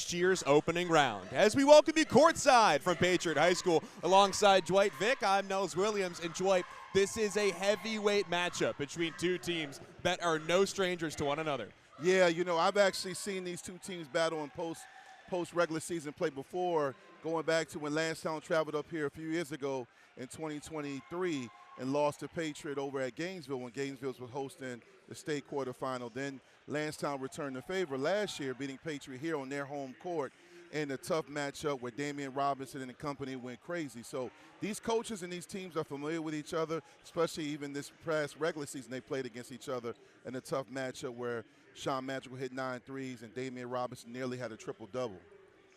last year's opening round. As we welcome you courtside from Patriot High School alongside Dwight Vick, I'm Nels Williams. And Dwight, this is a heavyweight matchup between two teams that are no strangers to one another. Yeah, you know, I've actually seen these two teams battle in post regular season play before, going back to when Landstown traveled up here a few years ago in 2023 and lost to Patriot over at Gainesville when Gainesville was hosting the state quarterfinal. Then Landstown returned the favor last year, beating Patriot here on their home court in a tough matchup where Damien Robinson and the company went crazy. So these coaches and these teams are familiar with each other, especially even this past regular season they played against each other in a tough matchup where Sean Madrigal hit 9 threes and Damien Robinson nearly had a triple-double.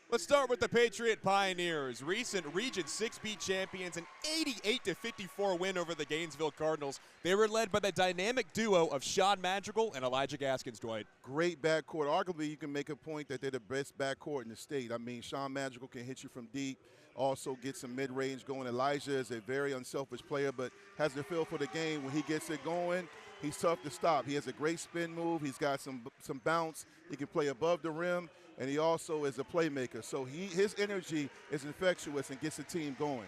Let's start with the Patriot Pioneers, recent Region 6B champions, an 88-54 win over the Gainesville Cardinals. They were led by the dynamic duo of Sean Madrigal and Elijah Gaskins, Dwight. Great backcourt. Arguably, you can make a point that they're the best backcourt in the state. I mean, Sean Madrigal can hit you from deep, also get some mid-range going. Elijah is a very unselfish player, but has the feel for the game. When he gets it going, he's tough to stop. He has a great spin move. He's got some bounce. He can play above the rim, and he also is a playmaker. So his energy is infectious and gets the team going.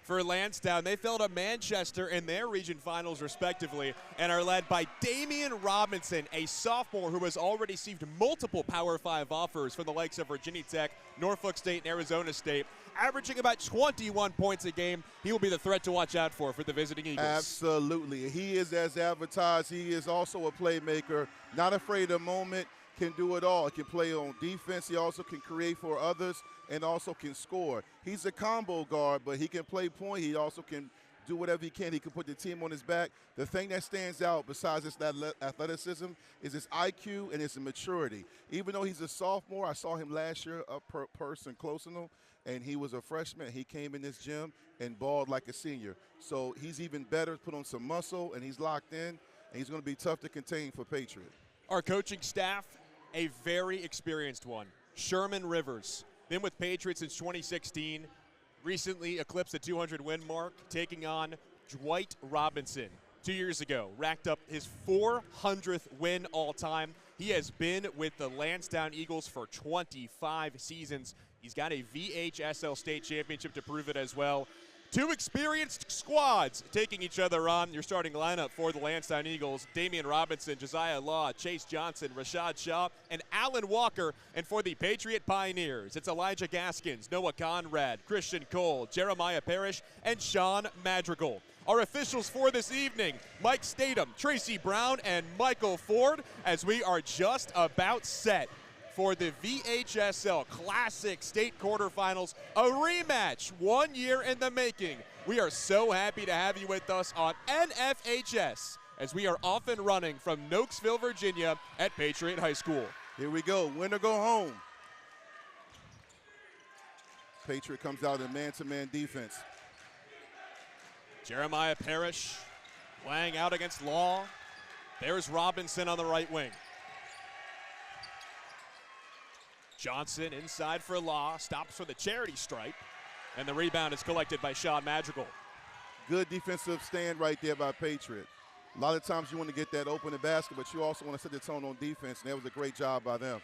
For Lancetown, they fell to Manchester in their region finals respectively and are led by Damien Robinson, a sophomore who has already received multiple Power 5 offers from the likes of Virginia Tech, Norfolk State, and Arizona State. Averaging about 21 points a game, he will be the threat to watch out for the visiting Eagles. Absolutely. He is as advertised. He is also a playmaker, not afraid of the moment, can do it all. He can play on defense. He also can create for others and also can score. He's a combo guard, but he can play point. He also can do whatever he can. He can put the team on his back. The thing that stands out besides his athleticism is his IQ and his maturity. Even though he's a sophomore, I saw him last year up person close to him, and he was a freshman. He came in this gym and balled like a senior. So he's even better, put on some muscle, and he's locked in, and he's going to be tough to contain for Patriot. Our coaching staff, a very experienced one. Sherman Rivers, been with Patriot since 2016, recently eclipsed the 200-win mark, taking on Dwight Robinson 2 years ago. Racked up his 400th win all-time. He has been with the Landstown Eagles for 25 seasons. He's got a VHSL state championship to prove it as well. Two experienced squads taking each other on. Your starting lineup for the Landstown Eagles: Damien Robinson, Josiah Law, Chase Johnson, Rashad Shaw, and Alan Walker. And for the Patriot Pioneers, it's Elijah Gaskins, Noah Conrad, Christian Cole, Jeremiah Parrish, and Sean Madrigal. Our officials for this evening: Mike Statham, Tracy Brown, and Michael Ford, as we are just about set for the VHSL Classic State Quarterfinals, a rematch 1 year in the making. We are so happy to have you with us on NFHS as we are off and running from Nokesville, Virginia at Patriot High School. Here we go, win or go home. Patriot comes out in man-to-man defense. Jeremiah Parrish playing out against Law. There's Robinson on the right wing. Johnson inside for Law, stops for the charity stripe, and the rebound is collected by Sean Madrigal. Good defensive stand right there by Patriot. A lot of times you want to get that open basket, but you also want to set the tone on defense, and that was a great job by them.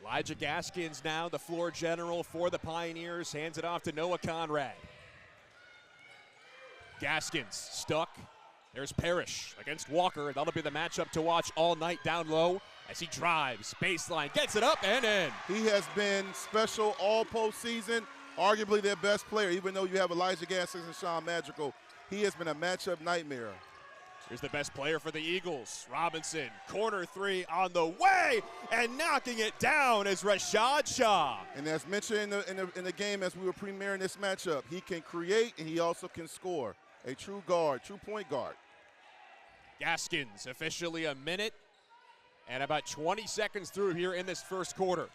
Elijah Gaskins now the floor general for the Pioneers, hands it off to Noah Conrad. Gaskins stuck. There's Parrish against Walker. That'll be the matchup to watch all night down low as he drives, baseline, gets it up and in. He has been special all postseason, arguably their best player, even though you have Elijah Gaskins and Sean Madrigal. He has been a matchup nightmare. Here's the best player for the Eagles, Robinson. Corner three on the way, and knocking it down is Rashad Shaw. And as mentioned in the game as we were premiering this matchup, he can create and he also can score. A true guard, true point guard. Gaskins officially a minute and about 20 seconds through here in this first quarter.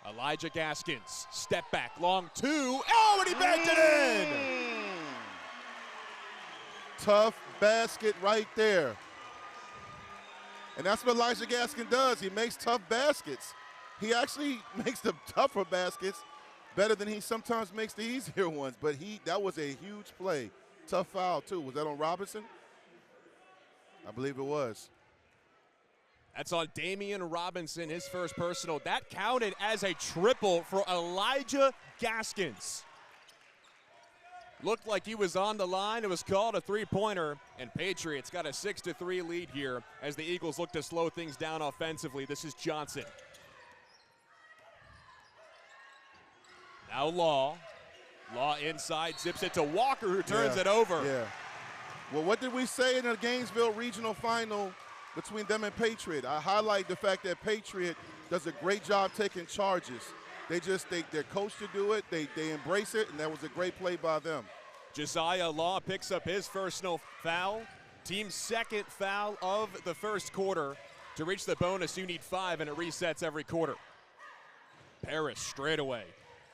Elijah Gaskins, step back, long two. Oh, and he banked it in! Tough basket right there. And that's what Elijah Gaskins does. He makes tough baskets. He actually makes the tougher baskets better than he sometimes makes the easier ones. But that was a huge play. Tough foul, too. Was that on Robinson? I believe it was. That's on Damien Robinson, his first personal. That counted as a triple for Elijah Gaskins. Looked like he was on the line. It was called a three-pointer, and Patriots got a 6-3 lead here as the Eagles look to slow things down offensively. This is Johnson. Now Law. Law inside, zips it to Walker, who turns it over. Yeah. Well, what did we say in the Gainesville Regional Final between them and Patriot? I highlight the fact that Patriot does a great job taking charges. They're coached to do it. They embrace it, and that was a great play by them. Josiah Law picks up his personal foul. Team's second foul of the first quarter. To reach the bonus, you need 5, and it resets every quarter. Parrish straight away.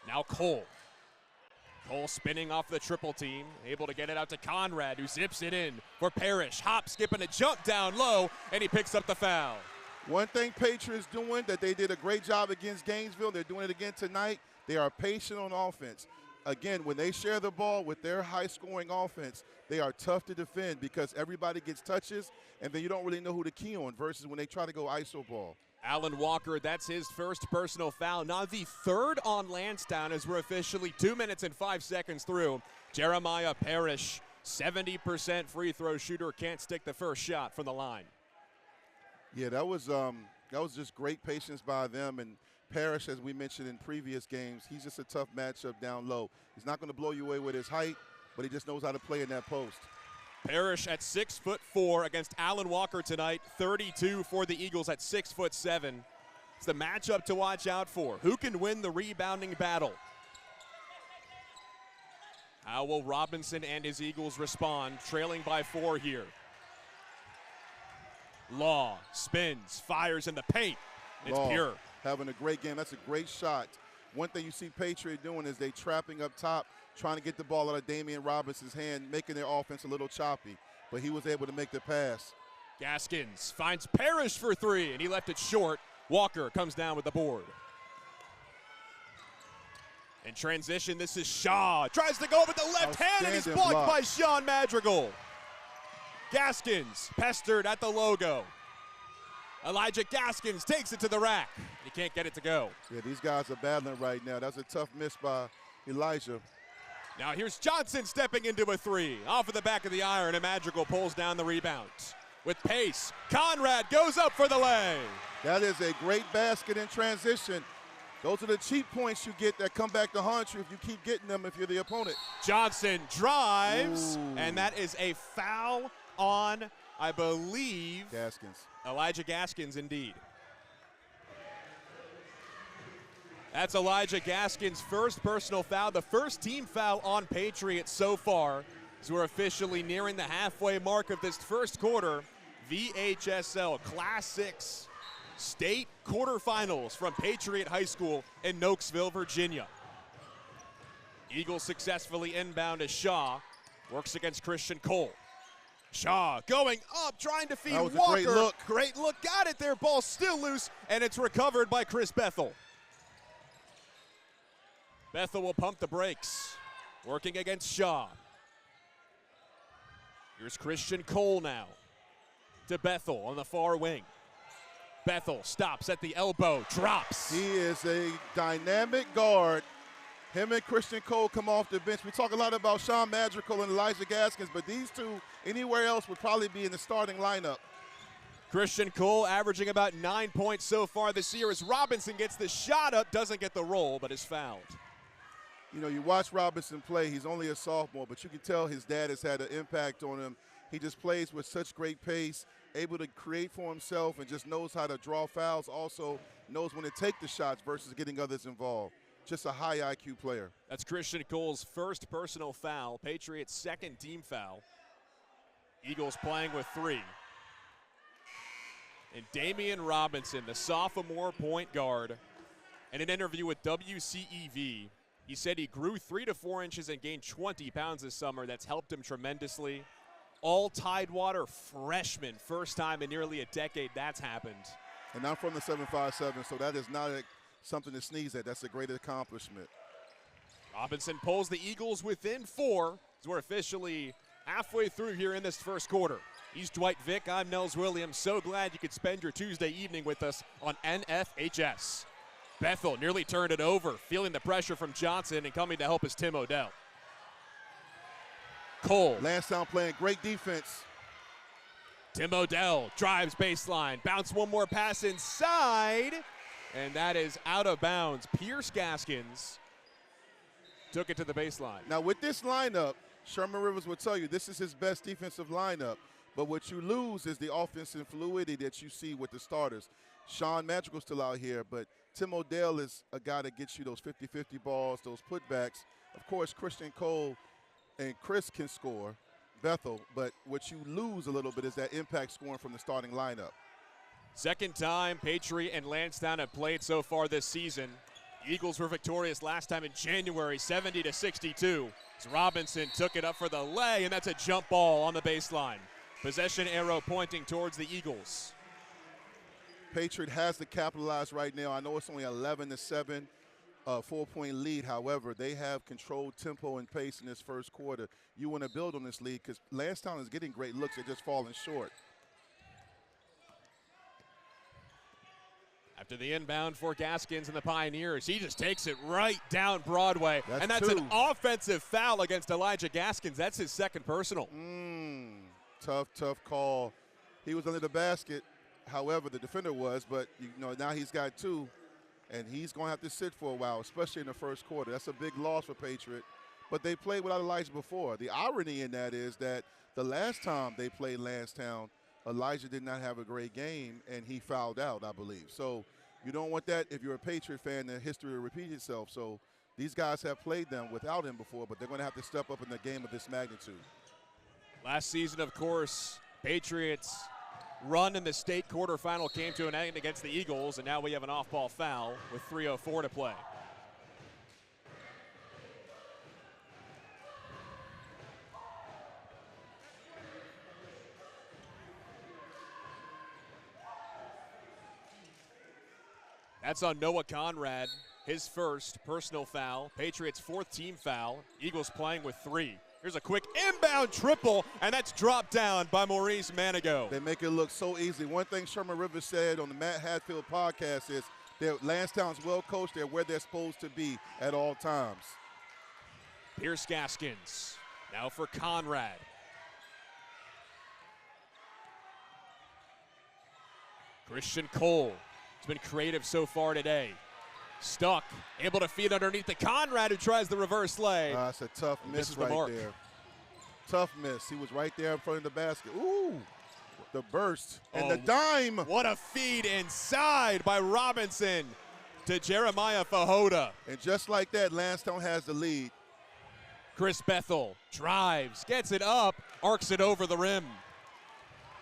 Now Cole. Cole spinning off the triple team, able to get it out to Conrad, who zips it in for Parrish. Hop, skipping a jump down low, and he picks up the foul. One thing Patriots doing that they did a great job against Gainesville, they're doing it again tonight, they are patient on offense. Again, when they share the ball with their high-scoring offense, they are tough to defend because everybody gets touches, and then you don't really know who to key on versus when they try to go ISO ball. Alan Walker, that's his first personal foul. Now the third on Landstown as we're officially 2 minutes and 5 seconds through. Jeremiah Parrish, 70% free throw shooter, can't stick the first shot from the line. Yeah, that was just great patience by them. And Parrish, as we mentioned in previous games, he's just a tough matchup down low. He's not going to blow you away with his height, but he just knows how to play in that post. Parrish at 6'4" against Alan Walker tonight, 32 for the Eagles at 6'7". It's the matchup to watch out for. Who can win the rebounding battle? How will Robinson and his Eagles respond, trailing by 4 here? Law spins, fires in the paint. It's Law, pure. having a great game. That's a great shot. One thing you see Patriot doing is they trapping up top, trying to get the ball out of Damien Robinson's hand, making their offense a little choppy. But he was able to make the pass. Gaskins finds Parrish for 3, and he left it short. Walker comes down with the board. In transition, this is Shaw. Tries to go with the left hand, and he's blocked by Sean Madrigal. Gaskins pestered at the logo. Elijah Gaskins takes it to the rack. He can't get it to go. Yeah, these guys are battling right now. That's a tough miss by Elijah. Now here's Johnson stepping into a 3. Off of the back of the iron, and Madrigal pulls down the rebound. With pace, Conrad goes up for the lay. That is a great basket in transition. Those are the cheap points you get that come back to haunt you if you keep getting them if you're the opponent. Johnson drives, and that is a foul on, I believe, Gaskins. Elijah Gaskins, indeed. That's Elijah Gaskins' first personal foul, the first team foul on Patriots so far. As we're officially nearing the halfway mark of this first quarter. VHSL Class 6 State Quarterfinals from Patriot High School in Nokesville, Virginia. Eagles successfully inbound as Shaw works against Christian Cole. Shaw going up, trying to feed that was Walker. A great look. Great look, got it there. Ball still loose, and it's recovered by Chris Bethel. Bethel will pump the brakes, working against Shaw. Here's Christian Cole now to Bethel on the far wing. Bethel stops at the elbow, drops. He is a dynamic guard. Him and Christian Cole come off the bench. We talk a lot about Sean Madrigal and Elijah Gaskins, but these two, anywhere else, would probably be in the starting lineup. Christian Cole averaging about 9 points so far this year as Robinson gets the shot up, doesn't get the roll, but is fouled. You know, you watch Robinson play, he's only a sophomore, but you can tell his dad has had an impact on him. He just plays with such great pace, able to create for himself, and just knows how to draw fouls, also knows when to take the shots versus getting others involved. Just a high IQ player. That's Christian Cole's first personal foul, Patriots' second team foul. Eagles playing with 3. And Damien Robinson, the sophomore point guard, in an interview with WCEV, he said he grew 3 to 4 inches and gained 20 pounds this summer. That's helped him tremendously. All Tidewater freshman, first time in nearly a decade that's happened. And I'm from the 757, so that is not something to sneeze at. That's a great accomplishment. Robinson pulls the Eagles within 4 as we're officially halfway through here in this first quarter. He's Dwight Vick. I'm Nels Williams. So glad you could spend your Tuesday evening with us on NFHS. Bethel nearly turned it over, feeling the pressure from Johnson, and coming to help is Tim Odell. Cole. Landstown playing great defense. Tim Odell drives baseline, bounce one more pass inside, and that is out of bounds. Pierce Gaskins took it to the baseline. Now with this lineup, Sherman Rivers will tell you this is his best defensive lineup, but what you lose is the offensive fluidity that you see with the starters. Sean Madrigal's still out here, but Tim Odell is a guy that gets you those 50-50 balls, those putbacks. Of course, Christian Cole and Chris can score, Bethel, but what you lose a little bit is that impact scoring from the starting lineup. Second time Patriot and Landstown have played so far this season. The Eagles were victorious last time in January, 70-62. As Robinson took it up for the lay, and that's a jump ball on the baseline. Possession arrow pointing towards the Eagles. Patriot has to capitalize right now. I know it's only 11-7, 4-point lead. However, they have controlled tempo and pace in this first quarter. You want to build on this lead because Landstown is getting great looks. They're just falling short. After the inbound for Gaskins and the Pioneers, he just takes it right down Broadway. That's two. An offensive foul against Elijah Gaskins. That's his second personal. Tough call. He was under the basket. However, the defender was, but now he's got two, and he's going to have to sit for a while, especially in the first quarter. That's a big loss for Patriot, but they played without Elijah before. The irony in that is that the last time they played Landstown, Elijah did not have a great game, and he fouled out, I believe. So you don't want that if you're a Patriot fan, the history will repeat itself. So these guys have played them without him before, but they're going to have to step up in a game of this magnitude. Last season, of course, Patriots' run in the state quarterfinal came to an end against the Eagles, and now we have an off-ball foul with 3:04 to play. That's on Noah Conrad, his first personal foul. Patriots' fourth team foul. Eagles playing with 3. Here's a quick inbound triple, and that's dropped down by Maurice Manigoe. They make it look so easy. One thing Sherman Rivers said on the Matt Hatfield podcast is that Landstown's well coached. They're where they're supposed to be at all times. Pierce Gaskins now for Conrad. Christian Cole has been creative so far today. Stuck, able to feed underneath the Conrad, who tries the reverse lay. That's a tough miss right there. Tough miss. He was right there in front of the basket. Ooh, the burst and the dime. What a feed inside by Robinson to Jeremiah Fajota. And just like that, Landstown has the lead. Chris Bethel drives, gets it up, arcs it over the rim.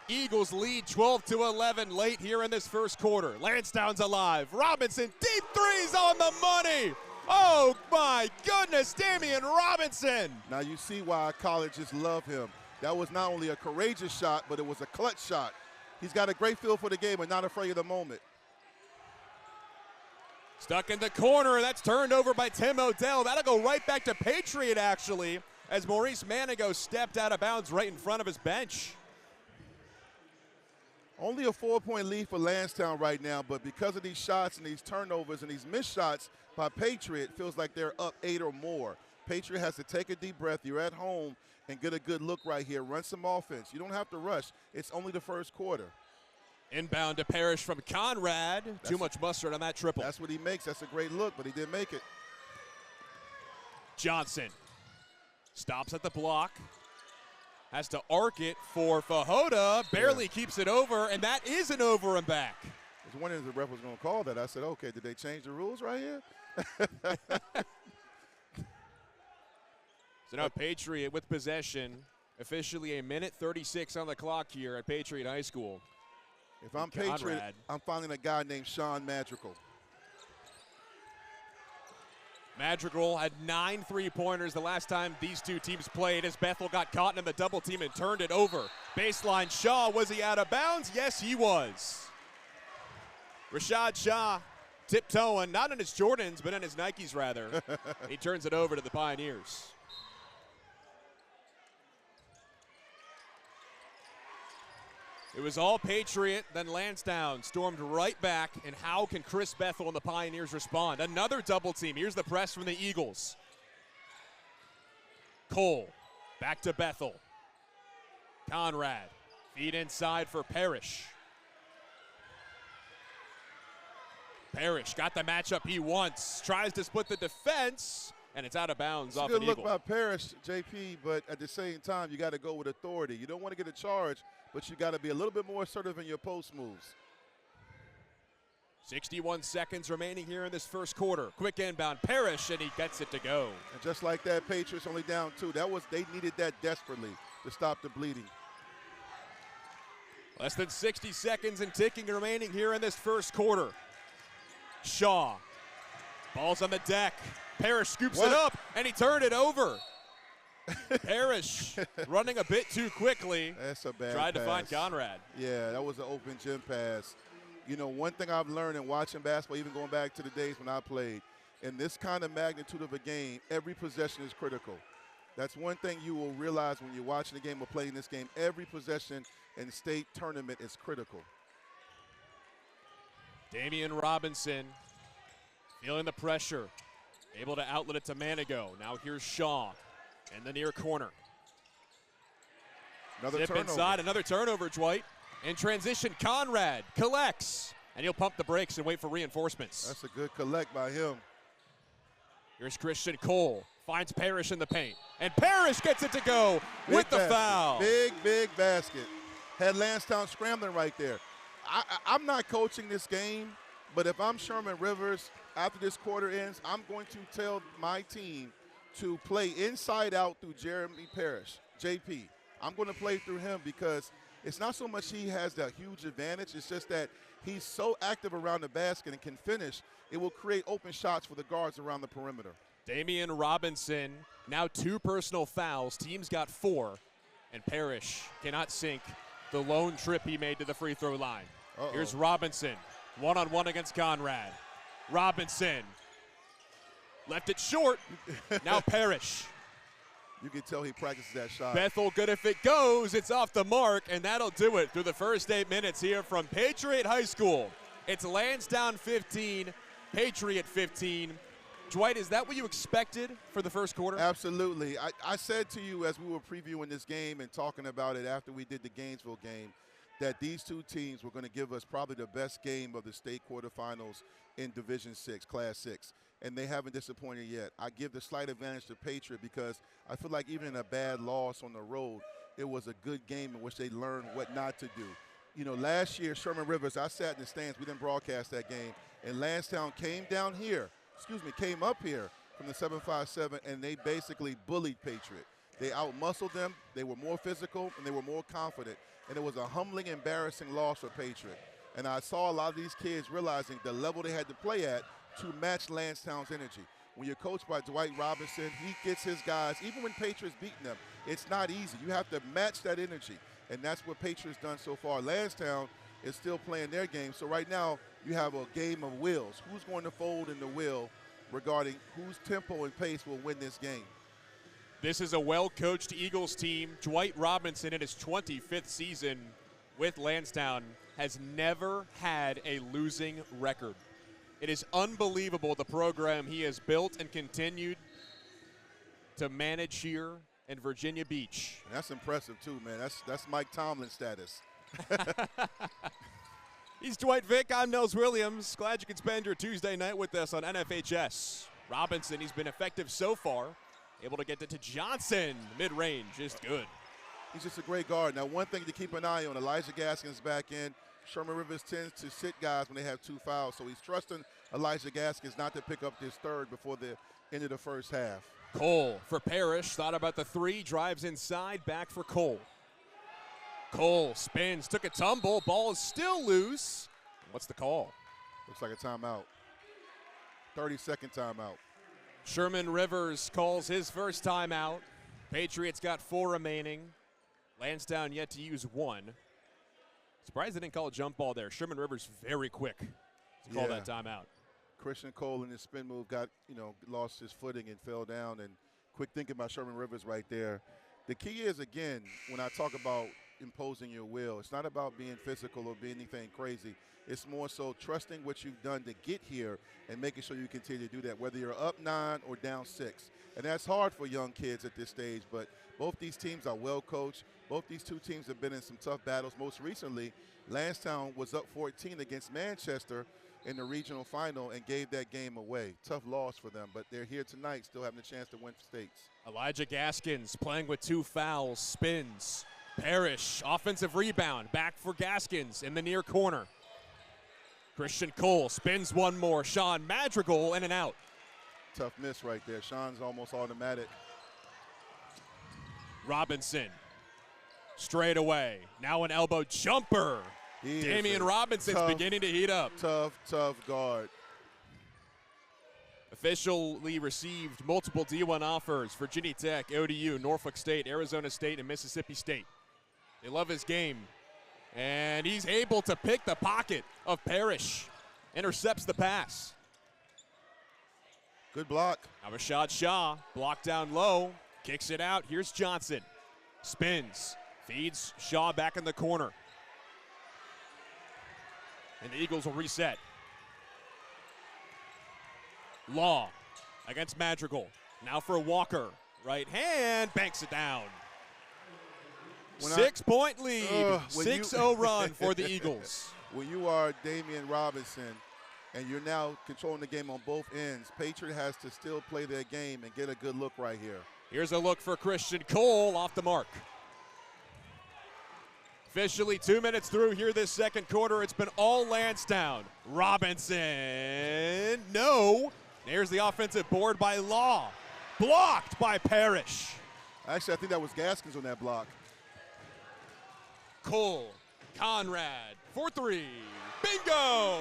Eagles lead 12-11 late here in this first quarter. Landstown's alive. Robinson, deep threes on the money. Oh my goodness, Damien Robinson. Now you see why colleges love him. That was not only a courageous shot, but it was a clutch shot. He's got a great feel for the game and not afraid of the moment. Stuck in the corner, that's turned over by Tim Odell. That'll go right back to Patriot, actually, as Maurice Manigoe stepped out of bounds right in front of his bench. Only a 4-point lead for Landstown right now, but because of these shots and these turnovers and these missed shots by Patriot, feels like they're up 8 or more. Patriot has to take a deep breath. You're at home and get a good look right here. Run some offense. You don't have to rush. It's only the first quarter. Inbound to Parrish from Conrad. Too much mustard on that triple. That's what he makes. That's a great look, but he didn't make it. Johnson stops at the block. Has to arc it for Fajota. Barely keeps it over, and that is an over and back. I was wondering if the ref was going to call that. I said, okay, did they change the rules right here? So now Patriot with possession. Officially a minute 36 on the clock here at Patriot High School. If I'm Patriot, I'm finding a guy named Sean Madrigal. Madrigal had 9 3-pointers the last time these two teams played as Bethel got caught in the double team and turned it over. Baseline Shaw, was he out of bounds? Yes, he was. Rashad Shaw tiptoeing, not in his Jordans, but in his Nikes rather. He turns it over to the Pioneers. It was all Patriot, then Landstown stormed right back, and how can Chris Bethel and the Pioneers respond? Another double team. Here's the press from the Eagles. Cole, back to Bethel. Conrad, feed inside for Parrish. Parrish got the matchup he wants, tries to split the defense, and it's out of bounds off an Eagle. Good look by Parrish, JP, but at the same time, you got to go with authority. You don't want to get a charge, but you got to be a little bit more assertive in your post moves. 61 seconds remaining here in this first quarter. Quick inbound, Parrish, and he gets it to go. And just like that, Patriots only down 2. They needed that desperately to stop the bleeding. Less than 60 seconds and ticking remaining here in this first quarter. Shaw, ball's on the deck. Parrish scoops it up, and he turned it over. Parrish running a bit too quickly. That's a bad Tried pass. to find Conrad. Yeah, that was an open gym pass. You know, one thing I've learned in watching basketball, even going back to the days when I played, in this kind of magnitude of a game, every possession is critical. That's one thing you will realize when you're watching the game or playing this game. Every possession in the state tournament is critical. Damien Robinson feeling the pressure. Able to outlet it to Manigoe. Now here's Shaw in the near corner. Another Zip turnover. inside, another turnover, Dwight. In transition, Conrad collects, and he'll pump the brakes and wait for reinforcements. That's a good collect by him. Here's Christian Cole, finds Parrish in the paint, and Parrish gets it to go with the foul. Big basket. Had Landstown scrambling right there. I'm not coaching this game, but if I'm Sherman Rivers, after this quarter ends, I'm going to tell my team to play inside out through Jeremy Parrish, JP. I'm going to play through him because it's not so much he has that huge advantage. It's just that he's so active around the basket and can finish. It will create open shots for the guards around the perimeter. Damien Robinson, now 2 personal fouls. Team's got 4, and Parrish cannot sink the lone trip he made to the free throw line. Here's Robinson, one-on-one against Conrad. Robinson left it short. Now Parrish. You can tell he practices that shot. Bethel good if it goes. It's off the mark, and that'll do it through the first 8 minutes here from Patriot High School. It's Landstown 15, Patriot 15. Dwight, is that what you expected for the first quarter? Absolutely. I said to you as we were previewing this game and talking about it after we did the Gainesville game that these 2 teams were going to give us probably the best game of the state quarterfinals in Division 6, Class 6. And they haven't disappointed yet. I give the slight advantage to Patriot because I feel like even in a bad loss on the road, it was a good game in which they learned what not to do. You know, last year, Sherman Rivers, I sat in the stands. We didn't broadcast that game. And Landstown came up here from the 757, and they basically bullied Patriot. They outmuscled them. They were more physical, and they were more confident. And it was a humbling, embarrassing loss for Patriot. And I saw a lot of these kids realizing the level they had to play at to match Landstown's energy. When you're coached by Dwight Robinson, he gets his guys, even when Patriot's beating them, it's not easy. You have to match that energy, and that's what Patriot's done so far. Landstown is still playing their game, so right now you have a game of wills. Who's going to fold in the will regarding whose tempo and pace will win this game? This is a well-coached Eagles team. Dwight Robinson, in his 25th season with Landstown, has never had a losing record. It is unbelievable the program he has built and continued to manage here in Virginia Beach. And that's impressive too, man. That's Mike Tomlin status. He's Dwight Vick. I'm Nels Williams. Glad you could spend your Tuesday night with us on NFHS. Robinson, he's been effective so far. Able to get it to Johnson. Mid-range, just good. He's just a great guard. Now, one thing to keep an eye on, Elijah Gaskins back in. Sherman Rivers tends to sit guys when they have 2 fouls, so he's trusting Elijah Gaskins not to pick up his 3rd before the end of the first half. Cole for Parrish. Thought about the 3, drives inside, back for Cole. Cole spins, took a tumble. Ball is still loose. What's the call? Looks like a timeout. 30-second timeout. Sherman Rivers calls his first timeout. Patriots got 4 remaining. Landstown yet to use 1. Surprised they didn't call a jump ball there. Sherman Rivers very quick to call that timeout. Christian Cole in his spin move lost his footing and fell down. And quick thinking about Sherman Rivers right there. The key is, again, when I talk about, imposing your will. It's not about being physical or being anything crazy. It's more so trusting what you've done to get here and making sure you continue to do that, whether you're up 9 or down 6. And that's hard for young kids at this stage, but both these teams are well coached. Both these two teams have been in some tough battles. Most recently, Landstown was up 14 against Manchester in the regional final and gave that game away. Tough loss for them, but they're here tonight still having a chance to win states. Elijah Gaskins playing with 2 fouls, spins. Parrish, offensive rebound, back for Gaskins in the near corner. Christian Cole spins one more. Sean Madrigal in and out. Tough miss right there. Sean's almost automatic. Robinson, straight away. Now an elbow jumper. Damien Robinson's beginning to heat up. Tough guard. Officially received multiple D1 offers: Virginia Tech, ODU, Norfolk State, Arizona State, and Mississippi State. They love his game. And he's able to pick the pocket of Parrish. Intercepts the pass. Good block. Now Rashad Shaw, blocked down low, kicks it out. Here's Johnson. Spins, feeds Shaw back in the corner. And the Eagles will reset. Law against Madrigal. Now for Walker. Right hand, banks it down. 6-point lead, 6-0 run for the Eagles. When you are Damien Robinson and you're now controlling the game on both ends, Patriot has to still play their game and get a good look right here. Here's a look for Christian Cole, off the mark. Officially 2 minutes through here this second quarter. It's been all Landstown. Robinson, no. There's the offensive board by Law. Blocked by Parrish. Actually, I think that was Gaskins on that block. Cole, Conrad, for 3. Bingo!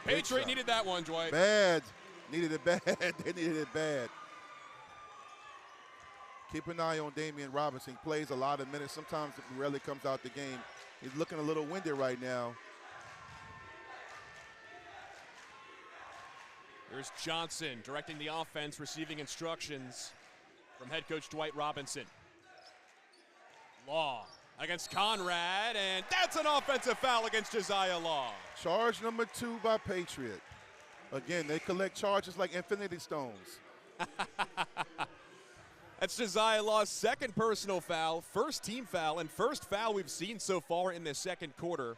Patriot needed that one, Dwight. Bad. Needed it bad. They needed it bad. Keep an eye on Damien Robinson. He plays a lot of minutes. Sometimes he rarely comes out the game. He's looking a little winded right now. Here's Johnson directing the offense, receiving instructions from head coach Dwight Robinson. Law against Conrad, and that's an offensive foul against Josiah Law. Charge number 2 by Patriot. Again, they collect charges like infinity stones. That's Josiah Law's second personal foul, first team foul, and first foul we've seen so far in the second quarter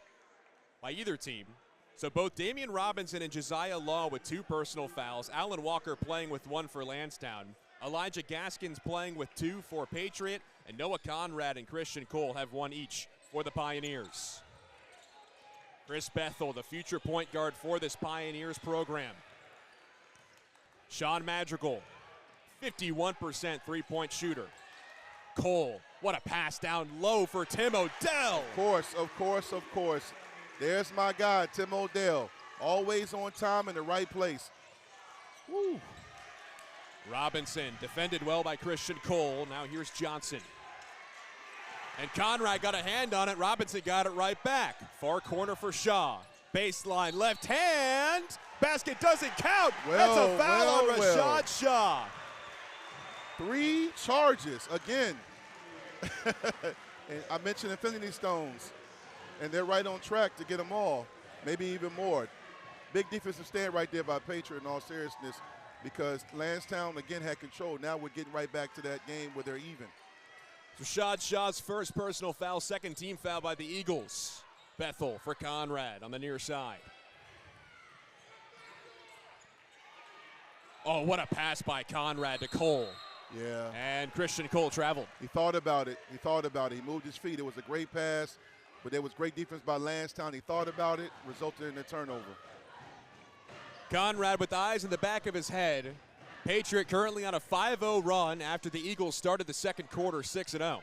by either team. So both Damien Robinson and Josiah Law with 2 personal fouls. Alan Walker playing with 1 for Landstown. Elijah Gaskins playing with 2 for Patriot. And Noah Conrad and Christian Cole have 1 each for the Pioneers. Chris Bethel, the future point guard for this Pioneers program. Sean Madrigal, 51% three-point shooter. Cole, what a pass down low for Tim Odell. Of course. There's my guy, Tim Odell. Always on time in the right place. Woo. Robinson defended well by Christian Cole. Now here's Johnson. And Conrad got a hand on it. Robinson got it right back. Far corner for Shaw. Baseline left hand. Basket doesn't count. That's a foul on Rashad Shaw. 3 charges again. And I mentioned infinity stones. And they're right on track to get them all, maybe even more. Big defensive stand right there by Patriot in all seriousness, because Landstown, again, had control. Now we're getting right back to that game where they're even. Rashad Shaw's first personal foul, second team foul by the Eagles. Bethel for Conrad on the near side. Oh, what a pass by Conrad to Cole. Yeah. And Christian Cole traveled. He thought about it. He moved his feet. It was a great pass. But there was great defense by Landstown. He thought about it, resulted in a turnover. Conrad with eyes in the back of his head. Patriot currently on a 5-0 run after the Eagles started the second quarter 6-0.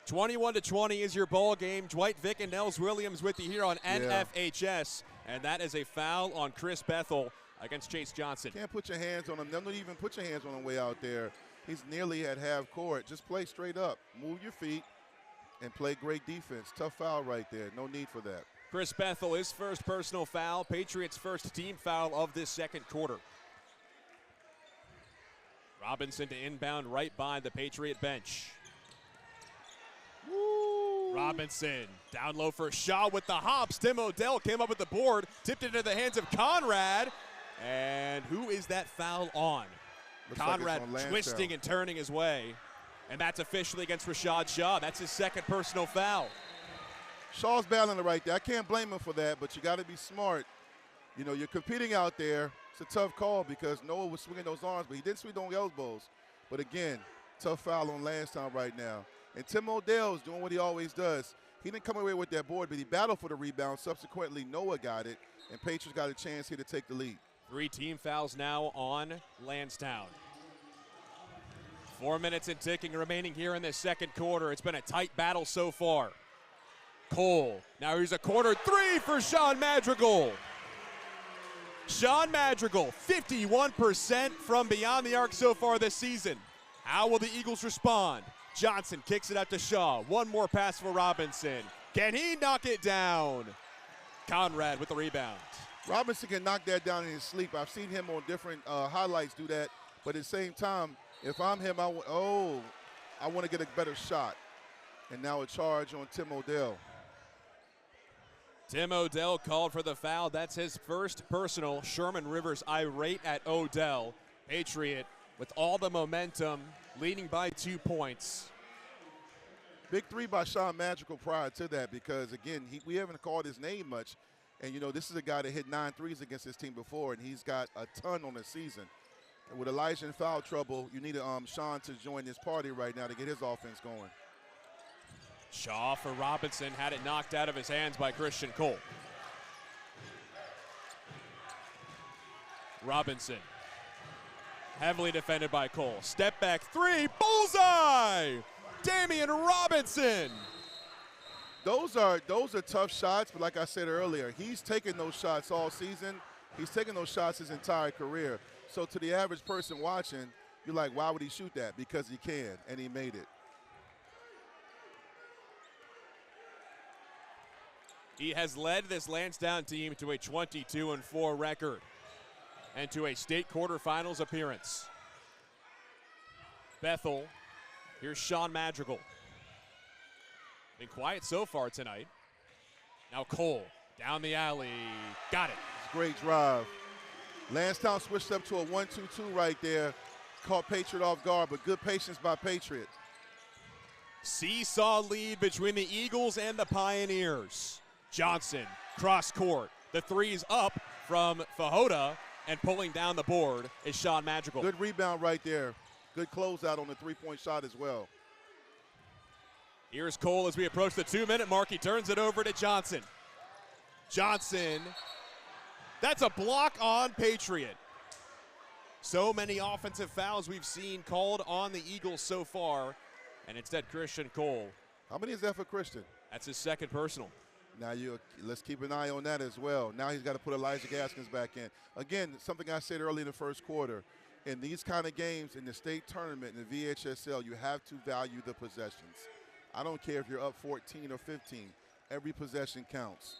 21-20 is your ball game. Dwight Vick and Nels Williams with you here on NFHS. And that is a foul on Chris Bethel against Chase Johnson. Can't put your hands on him. Don't even put your hands on him way out there. He's nearly at half court. Just play straight up. Move your feet. And play great defense. Tough foul right there. No need for that. Chris Bethel, his first personal foul. Patriots' first team foul of this second quarter. Robinson to inbound right by the Patriot bench. Woo. Robinson down low for Shaw with the hops. Tim Odell came up with the board, tipped it into the hands of Conrad. And who is that foul on? Looks Conrad like twisting and turning his way. And that's officially against Rashad Shaw. That's his second personal foul. Shaw's battling it right there. I can't blame him for that, but you got to be smart. You know, you're competing out there. It's a tough call because Noah was swinging those arms, but he didn't swing those elbows. But again, tough foul on Landstown right now. And Tim Odell is doing what he always does. He didn't come away with that board, but he battled for the rebound. Subsequently, Noah got it, and Patriots got a chance here to take the lead. 3 team fouls now on Landstown. 4 minutes and ticking remaining here in the second quarter. It's been a tight battle so far. Cole, now here's a corner 3 for Sean Madrigal. Sean Madrigal, 51% from beyond the arc so far this season. How will the Eagles respond? Johnson kicks it out to Shaw. One more pass for Robinson. Can he knock it down? Conrad with the rebound. Robinson can knock that down in his sleep. I've seen him on different highlights do that. But at the same time, if I'm him, I want to get a better shot. And now a charge on Tim Odell. Tim Odell called for the foul. That's his first personal. Sherman Rivers irate at Odell. Patriot with all the momentum, leading by 2 points. Big 3 by Sean Madrigal prior to that because, again, we haven't called his name much. And, you know, this is a guy that hit 9 threes against his team before, and he's got a ton on the season. And with Elijah in foul trouble, you need Sean to join this party right now to get his offense going. Shaw for Robinson, had it knocked out of his hands by Christian Cole. Robinson, heavily defended by Cole. Step back 3, bullseye! Damien Robinson! Those are tough shots, but like I said earlier, he's taken those shots all season. He's taken those shots his entire career. So to the average person watching, you're like, why would he shoot that? Because he can, and he made it. He has led this Landstown team to a 22-4 record and to a state quarterfinals appearance. Bethel, here's Sean Madrigal. Been quiet so far tonight. Now Cole, down the alley, got it. It's a great drive. Landstown switched up to a 1-2-2 right there. Caught Patriot off guard, but good patience by Patriot. Seesaw lead between the Eagles and the Pioneers. Johnson, cross court. The 3's up from Fajota, and pulling down the board is Sean Madrigal. Good rebound right there. Good closeout on the 3-point shot as well. Here's Cole as we approach the 2-minute mark. He turns it over to Johnson. Johnson, that's a block on Patriot. So many offensive fouls we've seen called on the Eagles so far, and instead Christian Cole. How many is that for Christian? That's his second personal. Now let's keep an eye on that as well. Now he's got to put Elijah Gaskins back in. Again, something I said early in the first quarter. In these kind of games, in the state tournament, in the VHSL, you have to value the possessions. I don't care if you're up 14 or 15. Every possession counts.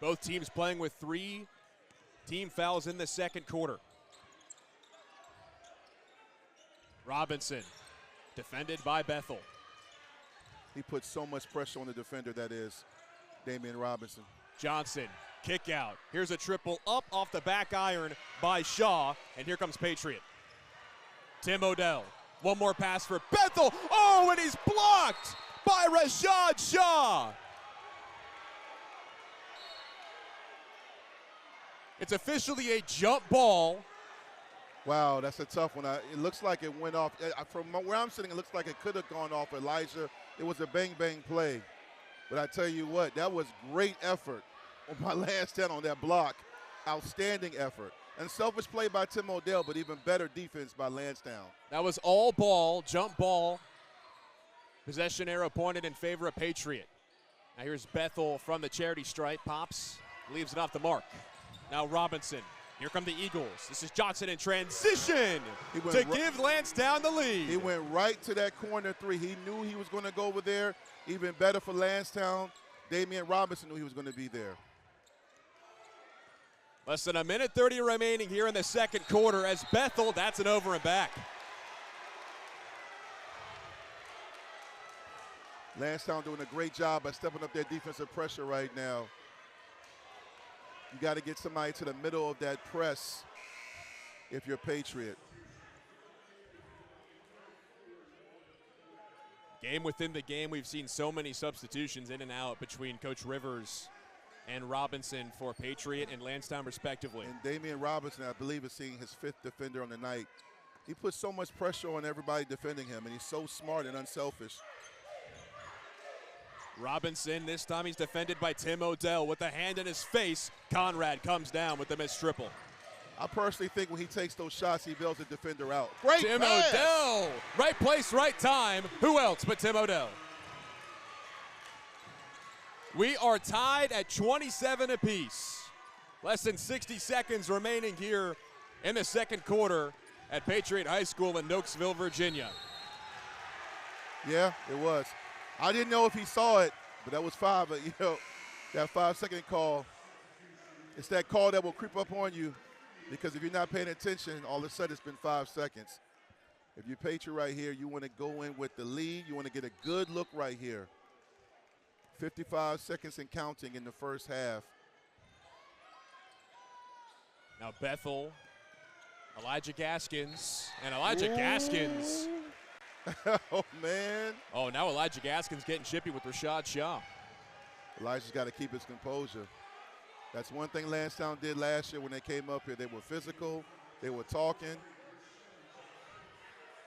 Both teams playing with 3 team fouls in the second quarter. Robinson, defended by Bethel. He puts so much pressure on the defender, that is Damien Robinson. Johnson, kick out. Here's a triple up off the back iron by Shaw, and here comes Patriot. Tim Odell, one more pass for Bethel. Oh, and he's blocked by Rashad Shaw. It's officially a jump ball. Wow, that's a tough one. It looks like it went off. From where I'm sitting, it looks like it could have gone off Elijah. It was a bang-bang play. But I tell you what, that was great effort on my last 10 on that block. Outstanding effort. And selfish play by Tim Odell, but even better defense by Landstown. That was all ball, jump ball. Possession arrow pointed in favor of Patriot. Now here's Bethel from the charity stripe. Pops, leaves it off the mark. Now Robinson. Here come the Eagles. This is Johnson in transition to give Landstown the lead. He went right to that corner 3. He knew he was going to go over there. Even better for Landstown. Damien Robinson knew he was going to be there. Less than a minute 30 remaining here in the second quarter as Bethel, that's an over and back. Landstown doing a great job by stepping up their defensive pressure right now. You got to get somebody to the middle of that press if you're Patriot. Game within the game, we've seen so many substitutions in and out between Coach Rivers and Robinson for Patriot and Landstown respectively. And Damien Robinson, I believe, is seeing his 5th defender on the night. He puts so much pressure on everybody defending him, and he's so smart and unselfish. Robinson, this time he's defended by Tim Odell with a hand in his face. Conrad comes down with the missed triple. I personally think when he takes those shots, he bails the defender out. Great Tim pass. Odell, right place, right time. Who else but Tim Odell? We are tied at 27 apiece. Less than 60 seconds remaining here in the second quarter at Patriot High School in Nokesville, Virginia. Yeah, it was. I didn't know if he saw it, but that was 5. But, you know, that 5-second call, it's that call that will creep up on you because if you're not paying attention, all of a sudden it's been 5 seconds. If you're Patriot right here, you want to go in with the lead. You want to get a good look right here. 55 seconds and counting in the first half. Now Bethel, Elijah Gaskins, and Elijah Gaskins. Oh, man. Oh, now Elijah Gaskins getting chippy with Rashad Shaw. Elijah's got to keep his composure. That's one thing Landstown did last year when they came up here. They were physical. They were talking.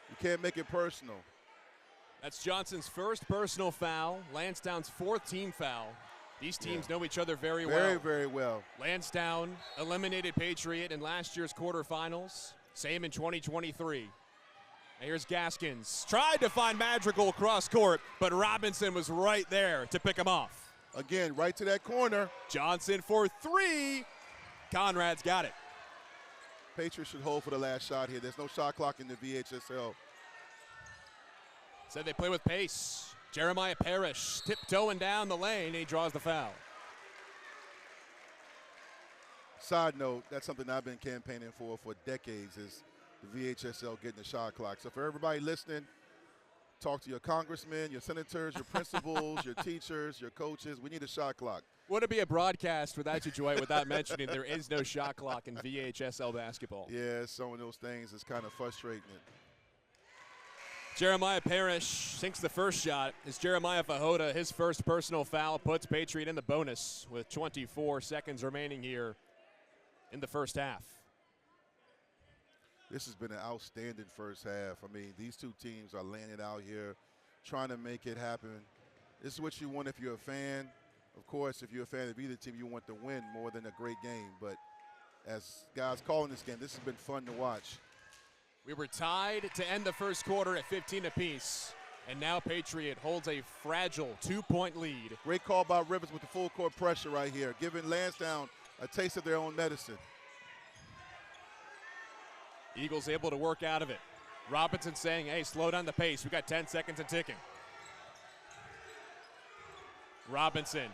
You can't make it personal. That's Johnson's first personal foul, Landstown's 4th team foul. These teams know each other very well. Very, very well. Landstown eliminated Patriot in last year's quarterfinals. Same in 2023. Now here's Gaskins. Tried to find Madrigal cross court, but Robinson was right there to pick him off. Again, right to that corner. Johnson for 3. Conrad's got it. Patriots should hold for the last shot here. There's no shot clock in the VHSL. Said they play with pace. Jeremiah Parrish tiptoeing down the lane, and he draws the foul. Side note, that's something I've been campaigning for decades is the VHSL getting the shot clock. So for everybody listening, talk to your congressmen, your senators, your principals, your teachers, your coaches. We need a shot clock. Would it be a broadcast without you, Dwight, without mentioning there is no shot clock in VHSL basketball? Yeah, some of those things is kind of frustrating. Jeremiah Parrish sinks the first shot. As Jeremiah Fajota, his first personal foul, puts Patriot in the bonus with 24 seconds remaining here in the first half. This has been an outstanding first half. I mean, these two teams are laying it out here, trying to make it happen. This is what you want if you're a fan. Of course, if you're a fan of either team, you want to win more than a great game. But as guys calling this game, this has been fun to watch. We were tied to end the first quarter at 15 apiece, and now Patriot holds a fragile 2-point lead. Great call by Rivers with the full court pressure right here, giving Landstown a taste of their own medicine. Eagles able to work out of it. Robinson saying, hey, slow down the pace. We got 10 seconds and ticking. Robinson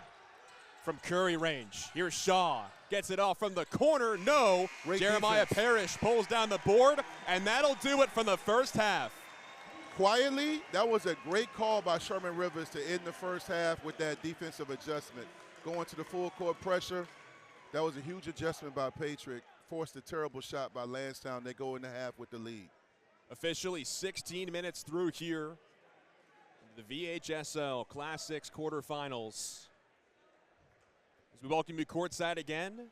from Curry range. Here's Shaw. Gets it off from the corner. No. Great Jeremiah defense. Parrish pulls down the board, and that'll do it from the first half. Quietly, that was a great call by Sherman Rivers to end the first half with that defensive adjustment. Going to the full court pressure, that was a huge adjustment by Patriot. Forced a terrible shot by Landstown. They go in the half with the lead. Officially 16 minutes through here. The VHSL Class 6 quarterfinals. As we welcome you courtside again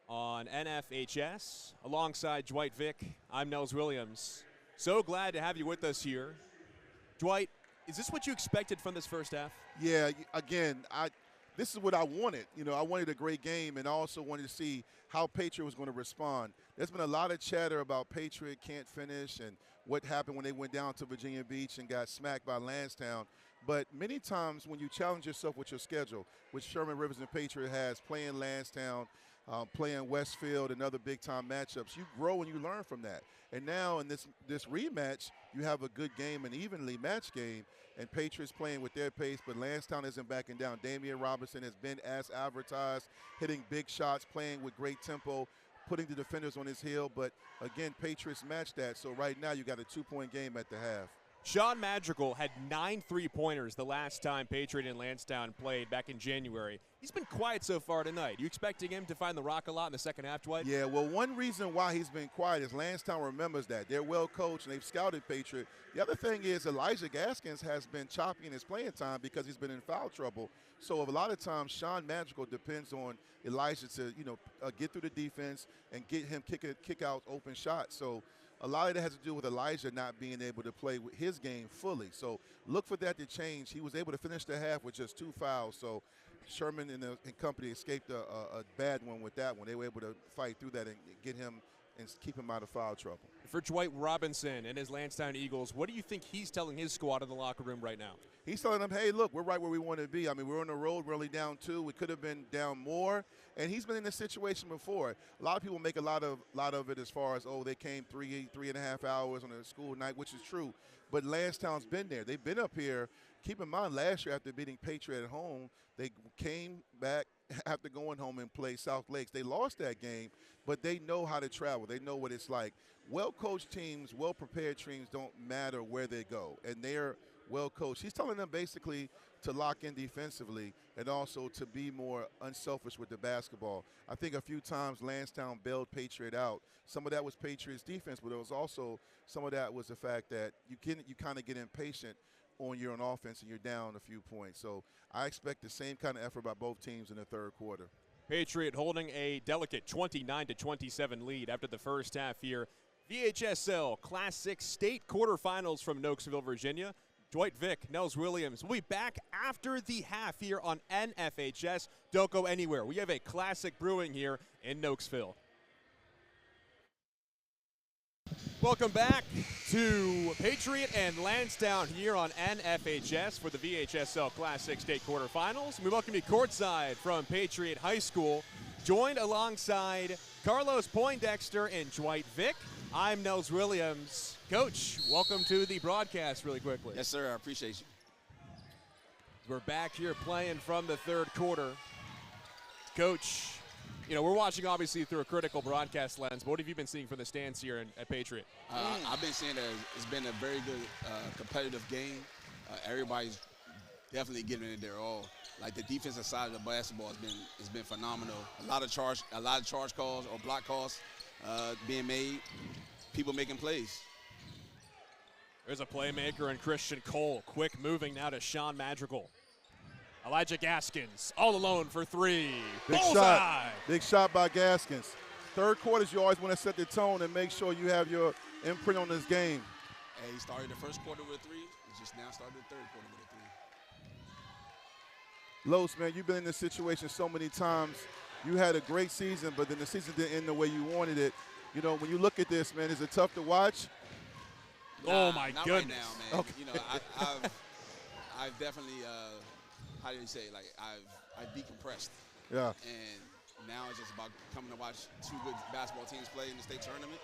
on NFHS. Alongside Dwight Vick, I'm Nels Williams. So glad to have you with us here. Dwight, is this what you expected from this first half? Yeah, again, this is what I wanted. You know, I wanted a great game and I also wanted to see how Patriot was going to respond. There's been a lot of chatter about Patriot can't finish and what happened when they went down to Virginia Beach and got smacked by Landstown. But many times when you challenge yourself with your schedule, which Sherman Rivers and Patriot has, playing Landstown, playing Westfield and other big-time matchups, you grow and you learn from that. And now in this rematch, you have a good game, an evenly matched game, and Patriots playing with their pace, but Landstown isn't backing down. Damien Robinson has been as advertised, hitting big shots, playing with great tempo, putting the defenders on his heel. But, again, Patriots match that. So right now you got a 2-point game at the half. Sean Madrigal had 9 3-pointers the last time Patriot and Landstown played back in January. He's been quiet so far tonight. You expecting him to find the rock a lot in the second half, Dwight? Yeah, well, one reason why he's been quiet is Landstown remembers that. They're well coached and they've scouted Patriot. The other thing is Elijah Gaskins has been choppy in his playing time because he's been in foul trouble. So a lot of times Sean Madrigal depends on Elijah to, get through the defense and get him kick out open shots. So a lot of that has to do with Elijah not being able to play with his game fully. So look for that to change. He was able to finish the half with just 2 fouls. So Sherman and company escaped a bad one with that one. They were able to fight through that and get him and keep him out of foul trouble. For Dwight Robinson and his Landstown Eagles, what do you think he's telling his squad in the locker room right now? He's telling them, hey, look, we're right where we want to be. I mean, we're on the road, we're only down 2. We could have been down more. And he's been in this situation before. A lot of people make a lot of it as far as, they came 3.5 hours on a school night, which is true. But Lancetown's been there. They've been up here. Keep in mind, last year after beating Patriot at home, they came back after going home and played South Lakes. They lost that game, but they know how to travel. They know what it's like. Well-coached teams, well-prepared teams don't matter where they go, and they're well-coached. He's telling them basically to lock in defensively and also to be more unselfish with the basketball. I think a few times Landstown bailed Patriot out. Some of that was Patriot's defense, but it was also some of that was the fact that you kind of get impatient on your own offense and you're down a few points. So I expect the same kind of effort by both teams in the third quarter. Patriot holding a delicate 29-27 lead after the first half here. VHSL Class 6 State Quarterfinals from Nokesville, Virginia. Dwight Vick, Nels Williams will be back after the half here on NFHS. Don't go anywhere. We have a classic brewing here in Nokesville. Welcome back to Patriot and Landstown here on NFHS for the VHSL Class 6 State Quarterfinals. We welcome you courtside from Patriot High School, joined alongside Carlos Poindexter and Dwight Vick. I'm Nels Williams. Coach, welcome to the broadcast really quickly. Yes, sir. I appreciate you. We're back here playing from the third quarter. Coach, we're watching obviously through a critical broadcast lens, but what have you been seeing from the stands here at Patriot? I've been seeing that it's been a very good competitive game. Everybody's definitely giving it their all. Like the defensive side of the basketball has been phenomenal. A lot of charge calls or block calls being made. People making plays. There's a playmaker in Christian Cole. Quick moving now to Sean Madrigal. Elijah Gaskins all alone for 3. Big shot. Big shot by Gaskins. Third quarters, you always want to set the tone and make sure you have your imprint on this game. Hey, he started the first quarter with a 3. He just now started the third quarter with a 3. Los, man, you've been in this situation so many times. You had a great season, but then the season didn't end the way you wanted it. When you look at this, man, is it tough to watch? Oh, my not goodness. Right now, man. Okay. I've definitely, how do you say, like I've decompressed. Yeah. And now it's just about coming to watch 2 good basketball teams play in the state tournament,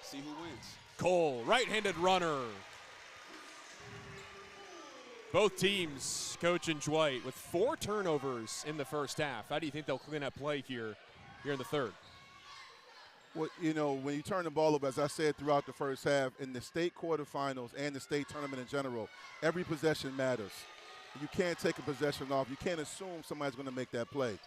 see who wins. Cole, right-handed runner. Both teams, Coach and Dwight, with 4 turnovers in the first half. How do you think they'll clean up play here in the third? Well, when you turn the ball over, as I said throughout the first half, in the state quarterfinals and the state tournament in general, every possession matters. You can't take a possession off. You can't assume somebody's going to make that play.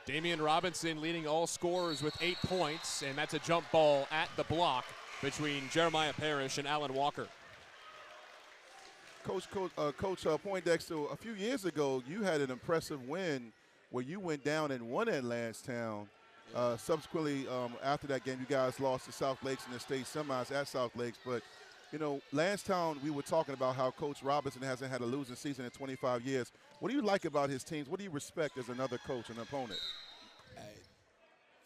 Damien Robinson leading all scorers with 8 points, and that's a jump ball at the block between Jeremiah Parrish and Alan Walker. Coach Poindexter, a few years ago, you had an impressive win where you went down and won at Landstown. Subsequently, after that game, you guys lost to South Lakes in the state semis at South Lakes. But, Landstown, we were talking about how Coach Robinson hasn't had a losing season in 25 years. What do you like about his teams? What do you respect as another coach and opponent? Hey,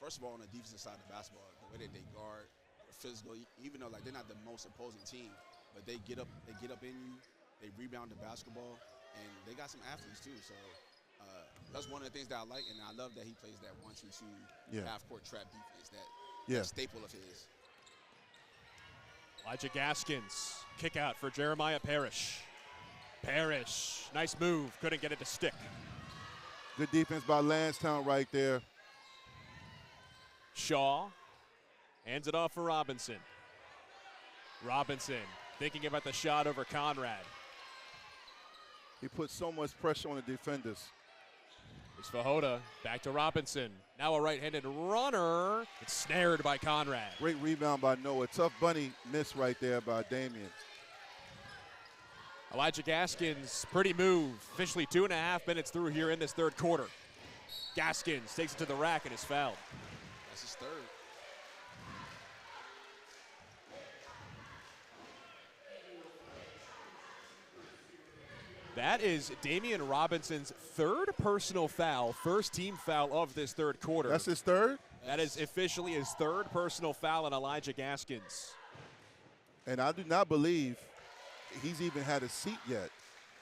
first of all, on the defensive side of basketball, the way that they guard, physical, even though they're not the most opposing team, but they get up in you, they rebound the basketball, and they got some athletes too. So that's one of the things that I like, and I love that he plays that 1-2-2 half-court trap defense, that staple of his. Elijah Gaskins, kick out for Jeremiah Parrish. Parrish, nice move, couldn't get it to stick. Good defense by Landstown right there. Shaw hands it off for Robinson. Robinson Thinking about the shot over Conrad. He put so much pressure on the defenders. It's Fajota, back to Robinson. Now a right-handed runner. It's snared by Conrad. Great rebound by Noah. Tough bunny miss right there by Damien. Elijah Gaskins, pretty move. Officially 2.5 minutes through here in this third quarter. Gaskins takes it to the rack and is fouled. That's his third. That is Damien Robinson's third personal foul, first team foul of this third quarter. That's his third? That is officially his third personal foul on Elijah Gaskins. And I do not believe he's even had a seat yet.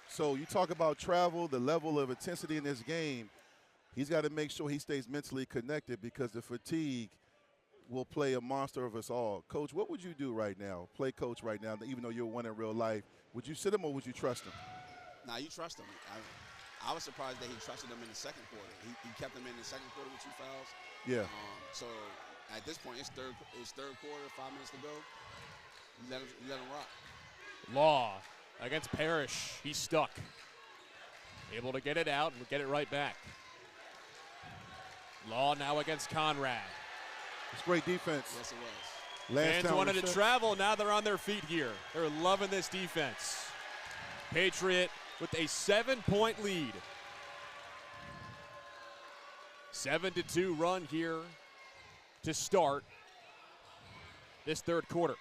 So you talk about travel, the level of intensity in this game, he's got to make sure he stays mentally connected because the fatigue will play a monster of us all. Coach, what would you do right now? Play coach right now, even though you're one in real life. Would you sit him or would you trust him? Nah, you trust him. I was surprised that he trusted him in the second quarter. He kept him in the second quarter with 2 fouls. Yeah. So at this point, it's third quarter, 5 minutes to go. You let him rock. Law against Parrish. He's stuck. Able to get it out and get it right back. Law now against Conrad. It's great defense. Yes, it was. Fans wanted to travel. Now they're on their feet here. They're loving this defense. Patriot with a 7-point lead. 7-2 run here to start this third quarter.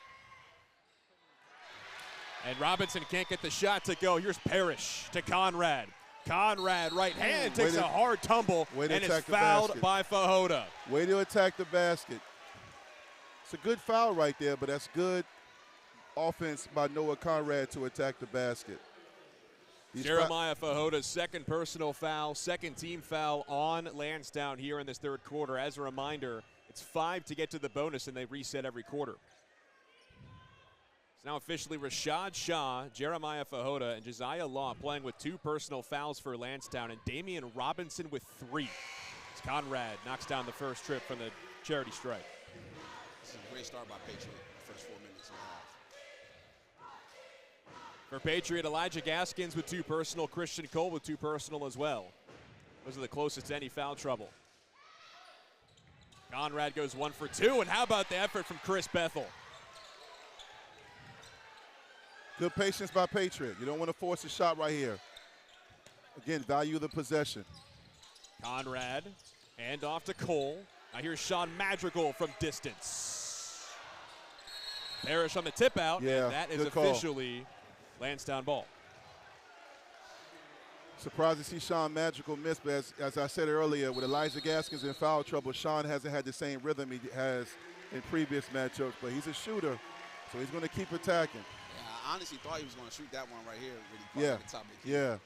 And Robinson can't get the shot to go. Here's Parrish to Conrad. Conrad, right hand, takes a hard tumble and is fouled by Fajota. Way to attack the basket. It's a good foul right there, but that's good offense by Noah Conrad to attack the basket. Jeremiah Fajota's second personal foul, second team foul on Landstown here in this third quarter. As a reminder, it's 5 to get to the bonus, and they reset every quarter. It's now officially Rashad Shaw, Jeremiah Fajota, and Josiah Law playing with 2 personal fouls for Landstown, and Damien Robinson with 3. As Conrad knocks down the first trip from the charity stripe. This is a great start by Patriot, the first 4 minutes and a half. For Patriot, Elijah Gaskins with 2 personal, Christian Cole with 2 personal as well. Those are the closest to any foul trouble. Conrad goes 1 for 2, and how about the effort from Chris Bethel? Good patience by Patriot. You don't want to force a shot right here. Again, value the possession. Conrad, and off to Cole. Now here's Sean Madrigal from distance. Parrish on the tip out, yeah, and that is officially Landstown ball. Surprised to see Sean Madrigal miss, but as I said earlier, with Elijah Gaskins in foul trouble, Sean hasn't had the same rhythm he has in previous matchups, but he's a shooter, so he's going to keep attacking. Yeah, I honestly thought he was going to shoot that one right here when he caught at the top of the key. Yeah.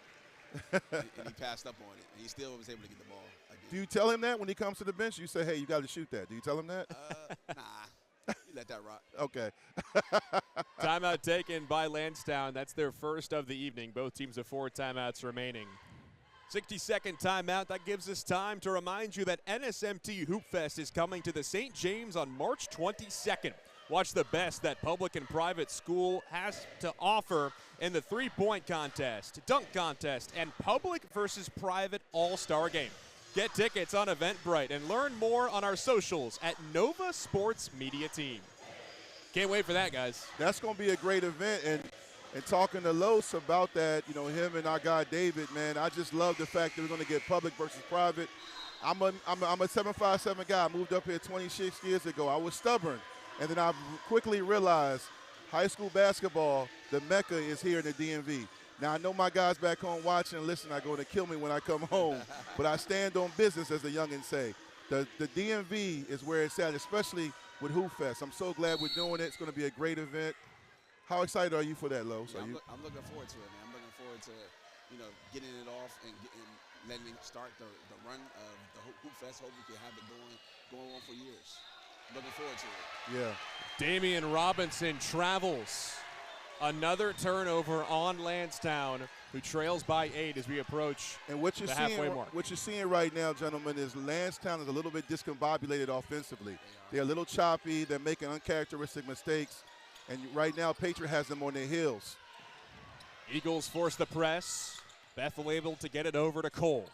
and he passed up on it, and he still was able to get the ball again. Do you tell him that when he comes to the bench? You say, hey, you got to shoot that. Do you tell him that? Nah. You let that rock. Okay. Timeout taken by Landstown. That's their first of the evening. Both teams have 4 timeouts remaining. 60-second timeout. That gives us time to remind you that NSMT Hoop Fest is coming to the St. James on March 22nd. Watch the best that public and private school has to offer in the 3-point contest, dunk contest, and public versus private all-star game. Get tickets on Eventbrite and learn more on our socials at Nova Sports Media Team. Can't wait for that, guys. That's going to be a great event. And talking to Los about that, you know, him and our guy David, man, I just love the fact that we're going to get public versus private. I'm a 7'5" guy. I moved up here 26 years ago. I was stubborn. And then I quickly realized high school basketball, the Mecca is here in the DMV. Now, I know my guys back home watching and listening are going to kill me when I come home, but I stand on business, as the youngins say. The DMV is where it's at, especially with Hoop Fest. I'm so glad we're doing it. It's going to be a great event. How excited are you for that, Lo? Yeah, I'm looking forward to it, man. I'm looking forward to, you know, getting it off and letting it start the run of the Hoop Fest. Hope we can have it going on for years. Looking forward to it. Yeah. Damien Robinson travels. Another turnover on Landstown, who trails by 8 as we approach the halfway mark. What you're seeing right now, gentlemen, is Landstown is a little bit discombobulated offensively. They're a little choppy. They're making uncharacteristic mistakes. And right now, Patriot has them on their heels. Eagles force the press. Bethel able to get it over to Cole.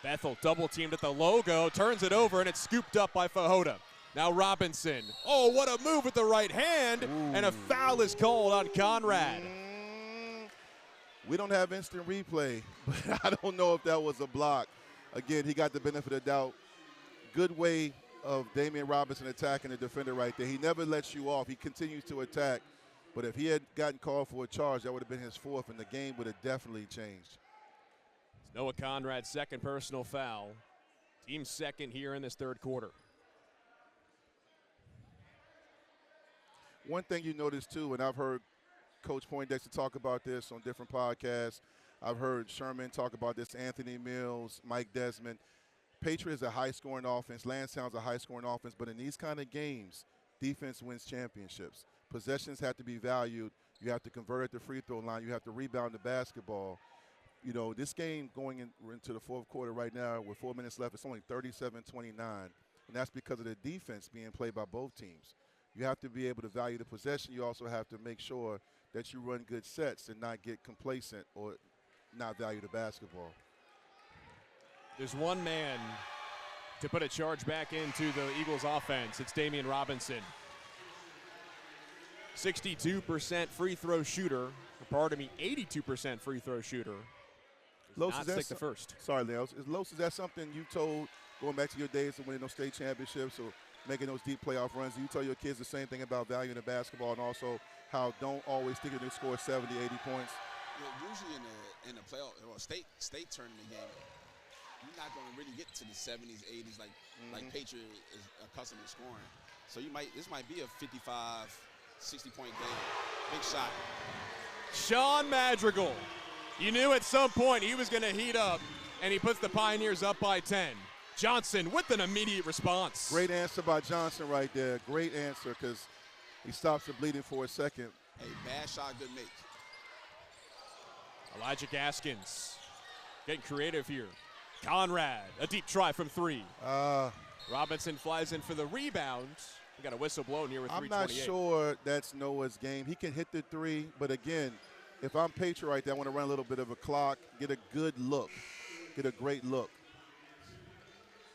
Bethel double teamed at the logo, turns it over, and it's scooped up by Fajota. Now Robinson. Oh, what a move with the right hand. Ooh. And a foul is called on Conrad. We don't have instant replay, but I don't know if that was a block. Again, he got the benefit of the doubt. Good way of Damien Robinson attacking the defender right there. He never lets you off. He continues to attack. But if he had gotten called for a charge, that would have been his fourth, and the game would have definitely changed. It's Noah Conrad's second personal foul. Team second here in this third quarter. One thing you notice, too, and I've heard Coach Poindexter talk about this on different podcasts. I've heard Sherman talk about this, Anthony Mills, Mike Desmond. Patriot is a high-scoring offense. Landstown's a high-scoring offense. But in these kind of games, defense wins championships. Possessions have to be valued. You have to convert at the free throw line. You have to rebound the basketball. You know, this game going into the fourth quarter right now with 4 minutes left, it's only 37-29. And that's because of the defense being played by both teams. You have to be able to value the possession. You also have to make sure that you run good sets and not get complacent or not value the basketball. There's one man to put a charge back into the Eagles offense. It's Damien Robinson. 62% free throw shooter, or pardon me, 82% free throw shooter. Los, not stick the first. Sorry, Leos. Los, is that something you told going back to your days of winning those state championships or making those deep playoff runs? Do you tell your kids the same thing about valuing the basketball and also how don't always think they score 70, 80 points? Yeah, usually in the playoff or state tournament game, you're not going to really get to the 70s, 80s like Patriot is accustomed to scoring. So this might be a 55, 60-point game. Big shot. Sean Madrigal. You knew at some point he was going to heat up, and he puts the Pioneers up by 10. Johnson with an immediate response. Great answer by Johnson right there. Great answer because he stops the bleeding for a second. A bad shot, good make. Elijah Gaskins getting creative here. Conrad, a deep try from three. Robinson flies in for the rebound. We got a whistle blown here with 3:28. I'm not sure that's Noah's game. He can hit the three, but again, if I'm Patriot right there, I want to run a little bit of a clock, get a good look, get a great look.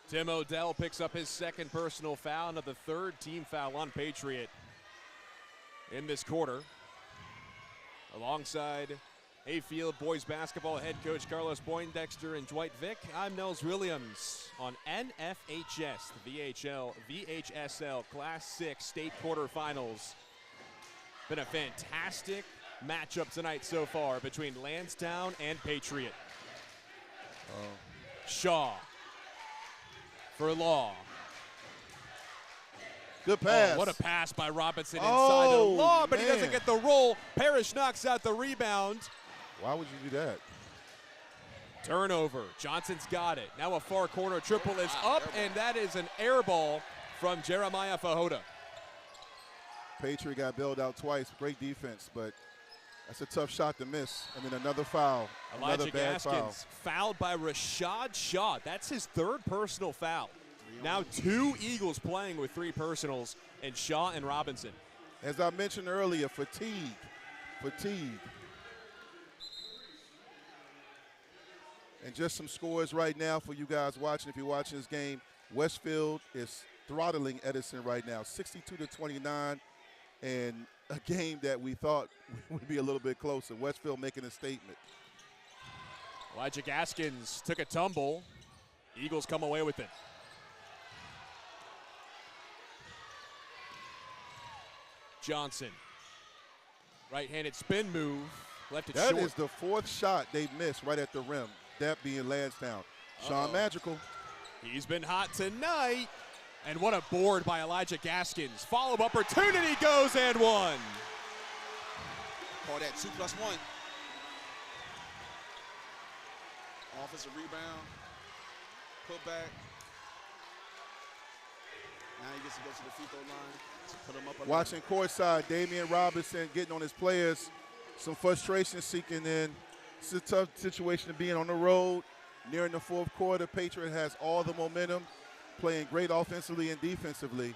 Tim Odell picks up his second personal foul, and the third team foul on Patriot in this quarter. Alongside Hayfield boys basketball head coach Carlos Poindexter and Dwight Vick, I'm Nels Williams on NFHS, the VHSL Class 6 state quarterfinals. Been a fantastic matchup tonight so far between Landstown and Patriot. Shaw for Law. Good pass. Oh, what a pass by Robinson inside of Law, but he doesn't get the roll. Parrish knocks out the rebound. Why would you do that? Turnover. Johnson's got it. Now a far corner triple is up, and that is an air ball from Jeremiah Fajota. Patriot got bailed out twice. Great defense, but that's a tough shot to miss. And then another foul. Elijah Gaskins fouled by Rashad Shaw. That's his third personal foul. Now two Eagles playing with three personals, and Shaw and Robinson. As I mentioned earlier, fatigue. And just some scores right now for you guys watching. If you're watching this game, Westfield is throttling Edison right now, 62-29, and a game that we thought would be a little bit closer. Westfield making a statement. Elijah Gaskins took a tumble. Eagles come away with it. Johnson, right-handed spin move, left it short. That is the fourth shot they missed right at the rim, that being Landstown. Sean Madrigal. He's been hot tonight. And what a board by Elijah Gaskins. Follow-up opportunity goes and one. Call that 2+1. Offensive rebound, put back. Now he gets to go to the free throw line to put him up. Watching courtside, Damien Robinson getting on his players. Some frustration seeking in. It's a tough situation to be in on the road. Nearing the fourth quarter, Patriot has all the momentum, playing great offensively and defensively.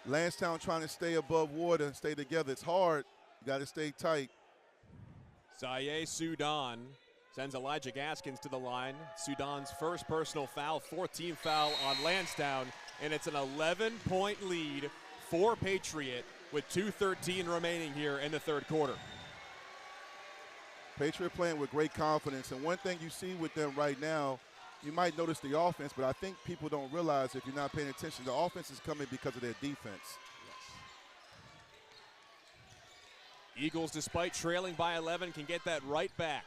Landstown trying to stay above water and stay together. It's hard. You got to stay tight. Zaye Sudan sends Elijah Gaskins to the line. Sudan's first personal foul, 14th foul on Landstown, and it's an 11-point lead for Patriot with 2:13 remaining here in the third quarter. Patriot playing with great confidence, and one thing you see with them right now, you might notice the offense, but I think people don't realize if you're not paying attention, the offense is coming because of their defense. Eagles, despite trailing by 11, can get that right back.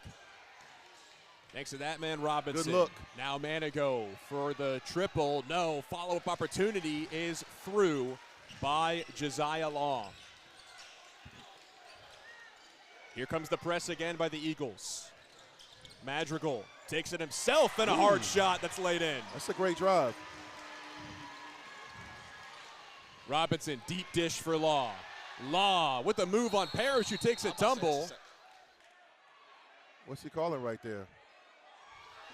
Thanks to that man, Robinson. Good look. Now Manigoe for the triple. No, follow-up opportunity is through by Josiah Law. Here comes the press again by the Eagles. Madrigal takes it himself and a hard shot that's laid in. That's a great drive. Robinson, deep dish for Law. Law with a move on Parrish, who takes a tumble. What's he calling right there?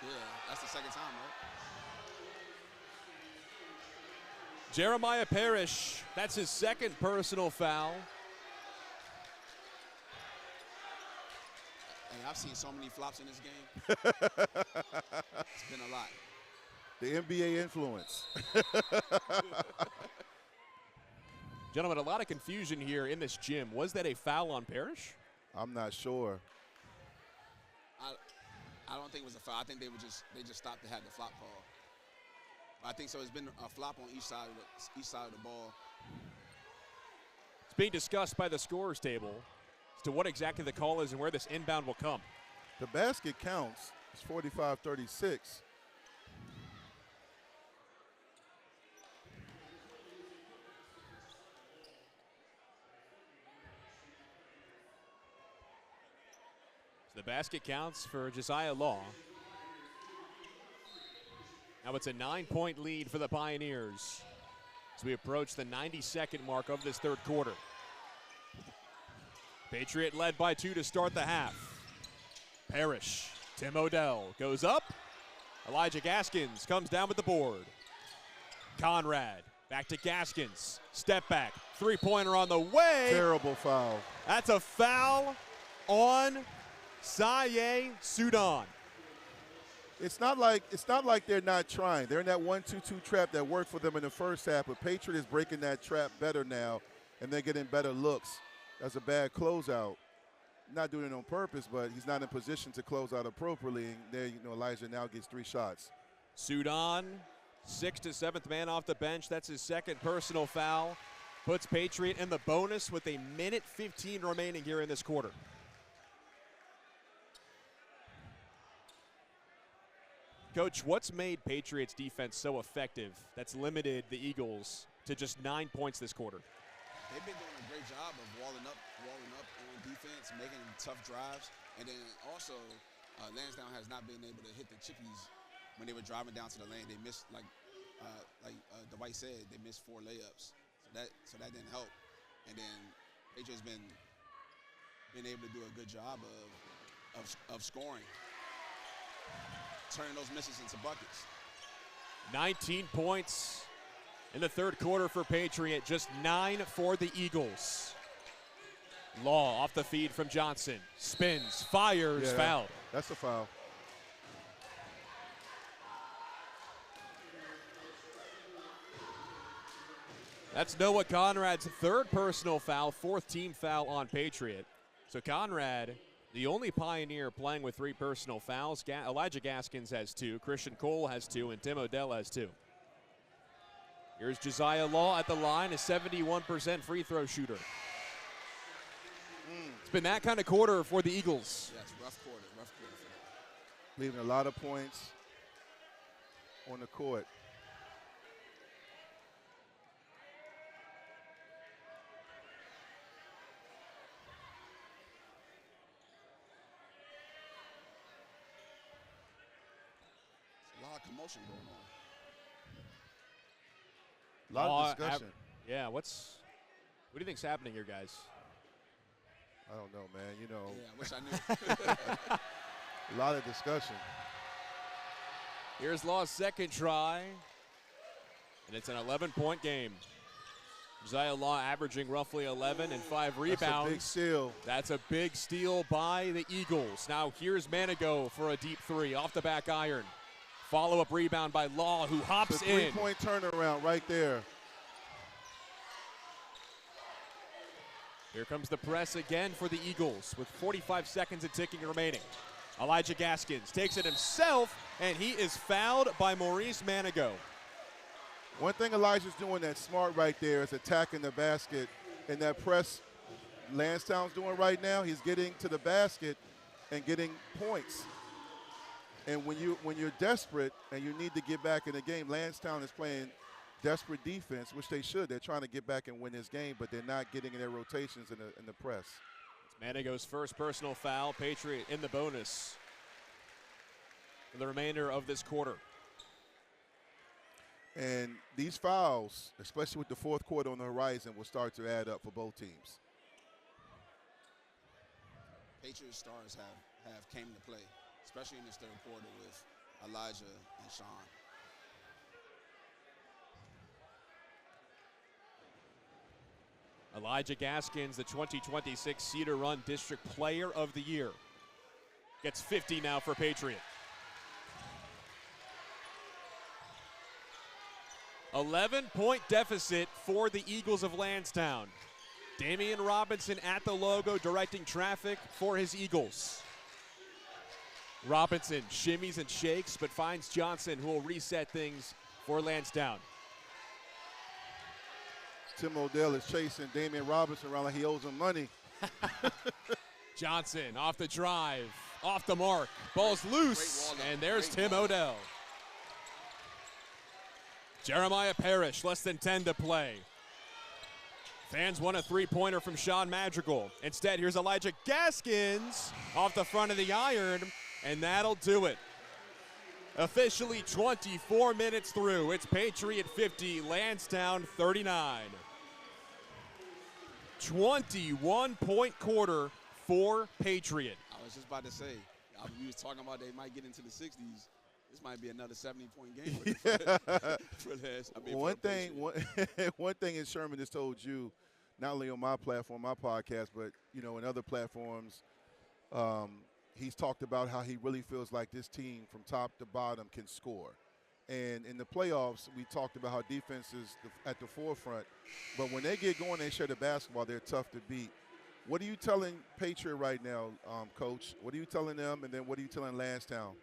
Yeah, that's the second time, right? Jeremiah Parrish, that's his second personal foul. Hey, I've seen so many flops in this game. It's been a lot. The NBA influence. Gentlemen, a lot of confusion here in this gym. Was that a foul on Parrish? I'm not sure. I don't think it was a foul. I think they just stopped to have the flop call. I think so. It's been a flop on each side of the ball. It's being discussed by the scorers table as to what exactly the call is and where this inbound will come. The basket counts. It's 45-36. The basket counts for Josiah Law. Now it's a 9-point lead for the Pioneers as we approach the 92nd mark of this third quarter. Patriot led by 2 to start the half. Parrish, Tim Odell goes up. Elijah Gaskins comes down with the board. Conrad back to Gaskins. Step back, three-pointer on the way. Terrible foul. That's a foul on Zaye Sudan. It's not like they're not trying. They're in that 1-2-2 trap that worked for them in the first half, but Patriot is breaking that trap better now, and they're getting better looks. That's a bad closeout. Not doing it on purpose, but he's not in position to close out appropriately. And there, Elijah now gets 3 shots. Sudan, 6th to 7th man off the bench. That's his second personal foul. Puts Patriot in the bonus with a minute 15 remaining here in this quarter. Coach, what's made Patriots defense so effective that's limited the Eagles to just 9 points this quarter? They've been doing a great job of walling up on defense, making tough drives, and then also Lansdowne has not been able to hit the chippies when they were driving down to the lane. They missed, like Dwight said, they missed 4 layups, so that didn't help. And then Patriots been able to do a good job of scoring, turning those misses into buckets. 19 points in the third quarter for Patriot, just 9 for the Eagles. Law off the feed from Johnson, spins, fires, foul. That's a foul. That's Noah Conrad's third personal foul, 4th team foul on Patriot. So Conrad, the only Pioneer playing with 3 personal fouls. Elijah Gaskins has 2, Christian Cole has 2, and Tim Odell has 2. Here's Josiah Law at the line, a 71% free throw shooter. It's been that kind of quarter for the Eagles. Yeah, it's rough quarter for them. Leaving a lot of points on the court. A lot of commotion going on. A lot of discussion. Yeah, what do you think's happening here, guys? I don't know, man. Yeah, I wish I knew. A lot of discussion. Here's Law's second try, and it's an 11-point game. Josiah Law averaging roughly 11 and 5 rebounds. That's a big steal. That's a big steal by the Eagles. Now here's Manigoe for a deep three off the back iron. Follow-up rebound by Law, who hops in. Three-point turnaround right there. Here comes the press again for the Eagles with 45 seconds and ticking remaining. Elijah Gaskins takes it himself, and he is fouled by Maurice Manigoe. One thing Elijah's doing that's smart right there is attacking the basket. And that press Landstown's doing right now, he's getting to the basket and getting points. And when you're desperate and you need to get back in the game, Landstown is playing desperate defense, which they should. They're trying to get back and win this game, but they're not getting in their rotations in the press. It's Manigoe's first personal foul. Patriot in the bonus for the remainder of this quarter. And these fouls, especially with the fourth quarter on the horizon, will start to add up for both teams. Patriot stars have came to play, especially in this third quarter with Elijah and Sean. Elijah Gaskins, the 2026 Cedar Run District Player of the Year. Gets 50 now for Patriot. 11-point deficit for the Eagles of Landstown. Damien Robinson at the logo directing traffic for his Eagles. Robinson shimmies and shakes but finds Johnson, who will reset things for Landstown. Tim Odell is chasing Damien Robinson around like he owes him money. Johnson off the drive, off the mark, ball's loose, and there's Tim Odell. Jeremiah Parrish, less than 10 to play. Fans want a three-pointer from Sean Madrigal. Instead, here's Elijah Gaskins off the front of the iron, and that'll do it. Officially 24 minutes through. It's Patriot 50, Landstown 39. 21-point quarter for Patriot. I was just about to say, we was talking about they might get into the 60s. This might be another 70-point game for this. One thing is Sherman has told you, not only on my platform, my podcast, but in other platforms, he's talked about how he really feels like this team from top to bottom can score. And in the playoffs, we talked about how defense is at the forefront. But when they get going, they share the basketball, they're tough to beat. What are you telling Patriot right now, Coach? What are you telling them, and then what are you telling Landstown?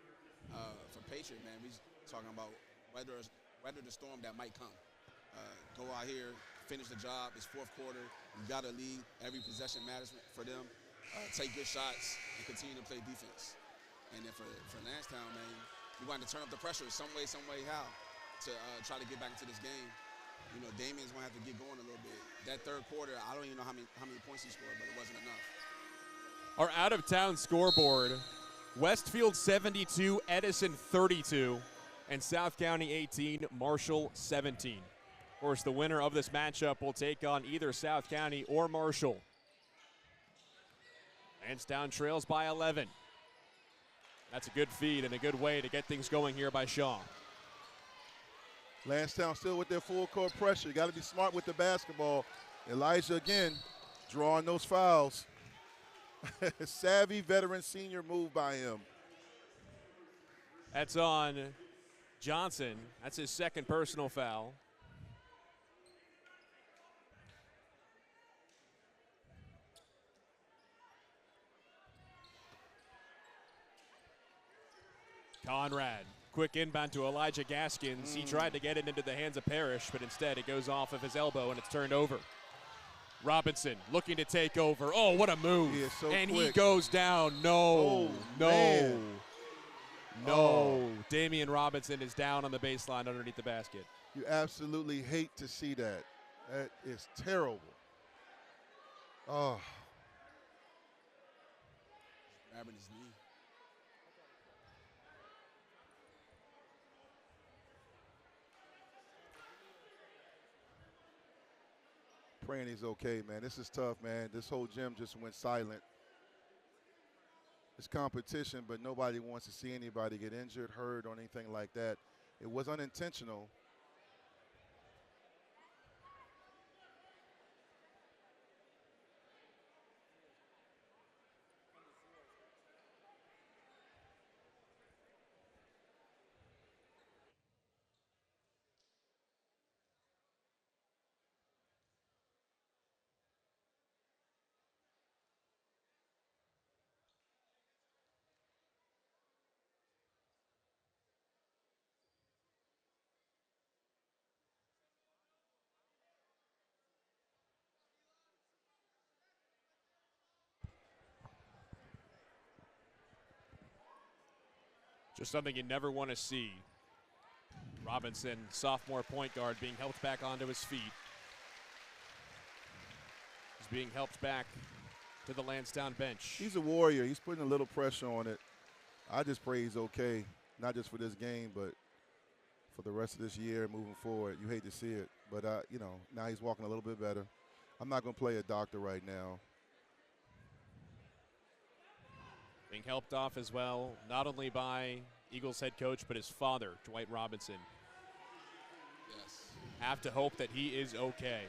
For Patriot, man, we're talking about weather the storm that might come. Go out here, finish the job. It's fourth quarter. You got to lead. Every possession matters for them. Take good shots and continue to play defense. And then for Landstown, man, we want to turn up the pressure some way, how, to try to get back into this game. Damien's going to have to get going a little bit. That third quarter, I don't even know how many points he scored, but it wasn't enough. Our out-of-town scoreboard, Westfield 72, Edison 32, and South County 18, Marshall 17. Of course, the winner of this matchup will take on either South County or Marshall. Landstown trails by 11. That's a good feed and a good way to get things going here by Shaw. Landstown still with their full court pressure. You got to be smart with the basketball. Elijah again drawing those fouls. Savvy veteran senior move by him. That's on Johnson. That's his second personal foul. Conrad, quick inbound to Elijah Gaskins. He tried to get it into the hands of Parrish, but instead it goes off of his elbow and it's turned over. Robinson looking to take over. Oh, what a move. He is so and quick. He goes down. No, man. no. Damien Robinson is down on the baseline underneath the basket. You absolutely hate to see that. That is terrible. Oh. Grabbing his knee. Praying he's okay, man. This is tough, man. This whole gym just went silent. It's competition, but nobody wants to see anybody get injured, hurt, or anything like that. It was unintentional. Just something you never want to see. Robinson, sophomore point guard, being helped back onto his feet. He's being helped back to the Landstown bench. He's a warrior. He's putting a little pressure on it. I just pray he's okay, not just for this game, but for the rest of this year moving forward. You hate to see it, but, you know, now he's walking a little bit better. I'm not going to play a doctor right now. Being helped off as well, not only by Eagles head coach, but his father, Dwight Robinson. Yes. Have to hope that he is okay.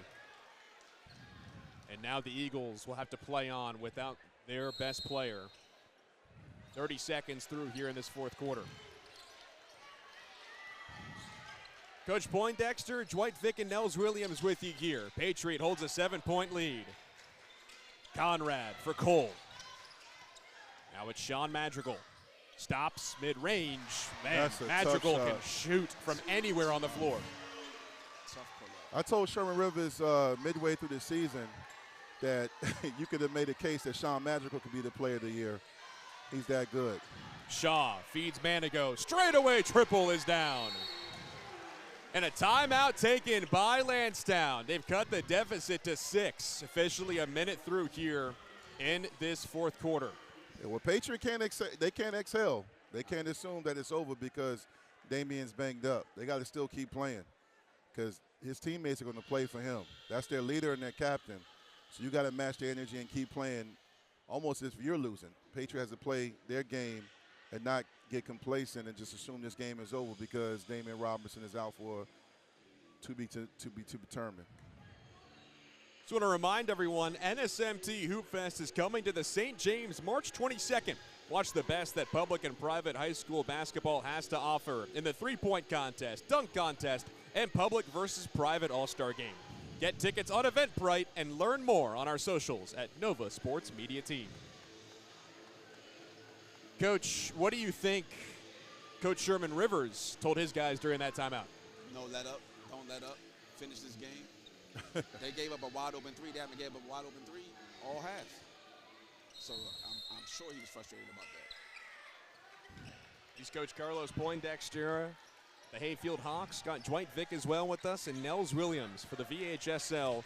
And now the Eagles will have to play on without their best player. 30 seconds through here in this fourth quarter. Coach Poindexter, Dwight Vick, and Nels Williams with you here. Patriot holds a 7-point lead. Conrad for Cole. Now it's Sean Madrigal. Stops mid-range. Man, Madrigal can shoot from anywhere on the floor. I told Sherman Rivers midway through the season that you could have made a case that Sean Madrigal could be the player of the year. He's that good. Shaw feeds Manigoe. Straightaway triple is down. And a timeout taken by Landstown. They've cut the deficit to 6. Officially a minute through here in this fourth quarter. Yeah, well, Patriot they can't exhale. They can't assume that it's over because Damien's banged up. They got to still keep playing because his teammates are going to play for him. That's their leader and their captain. So you got to match their energy and keep playing almost as if you're losing. Patriot has to play their game and not get complacent and just assume this game is over because Damien Robinson is out for to be determined. Just want to remind everyone, NSMT Hoop Fest is coming to the St. James March 22nd. Watch the best that public and private high school basketball has to offer in the three-point contest, dunk contest, and public versus private all-star game. Get tickets on Eventbrite and learn more on our socials at Nova Sports Media Team. Coach, what do you think Coach Sherman Rivers told his guys during that timeout? No let up. Don't let up. Finish this game. They gave up a wide open three. They haven't gave up a wide open three all half. So I'm sure he was frustrated about that. He's Coach Carlos Poindexter. The Hayfield Hawks got Dwight Vick as well with us, and Nels Williams for the VHSL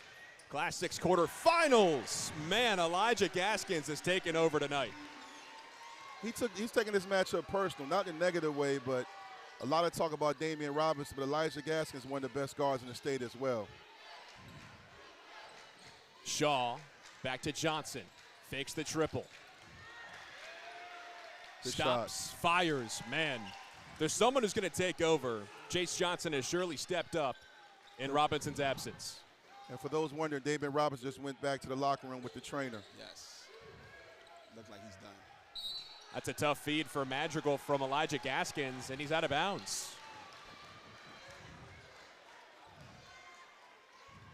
Class 6 quarterfinals. Man, Elijah Gaskins has taken over tonight. He's taking this matchup personal, not in a negative way, but a lot of talk about Damien Robinson, but Elijah Gaskins is one of the best guards in the state as well. Shaw back to Johnson. Fakes the triple. Good Stops, shot. fires. Man, there's someone who's going to take over. Chase Johnson has surely stepped up in Robinson's absence. And for those wondering, Damien Robinson just went back to the locker room with the trainer. Yes. Looks like he's done. That's a tough feed for Madrigal from Elijah Gaskins, and he's out of bounds.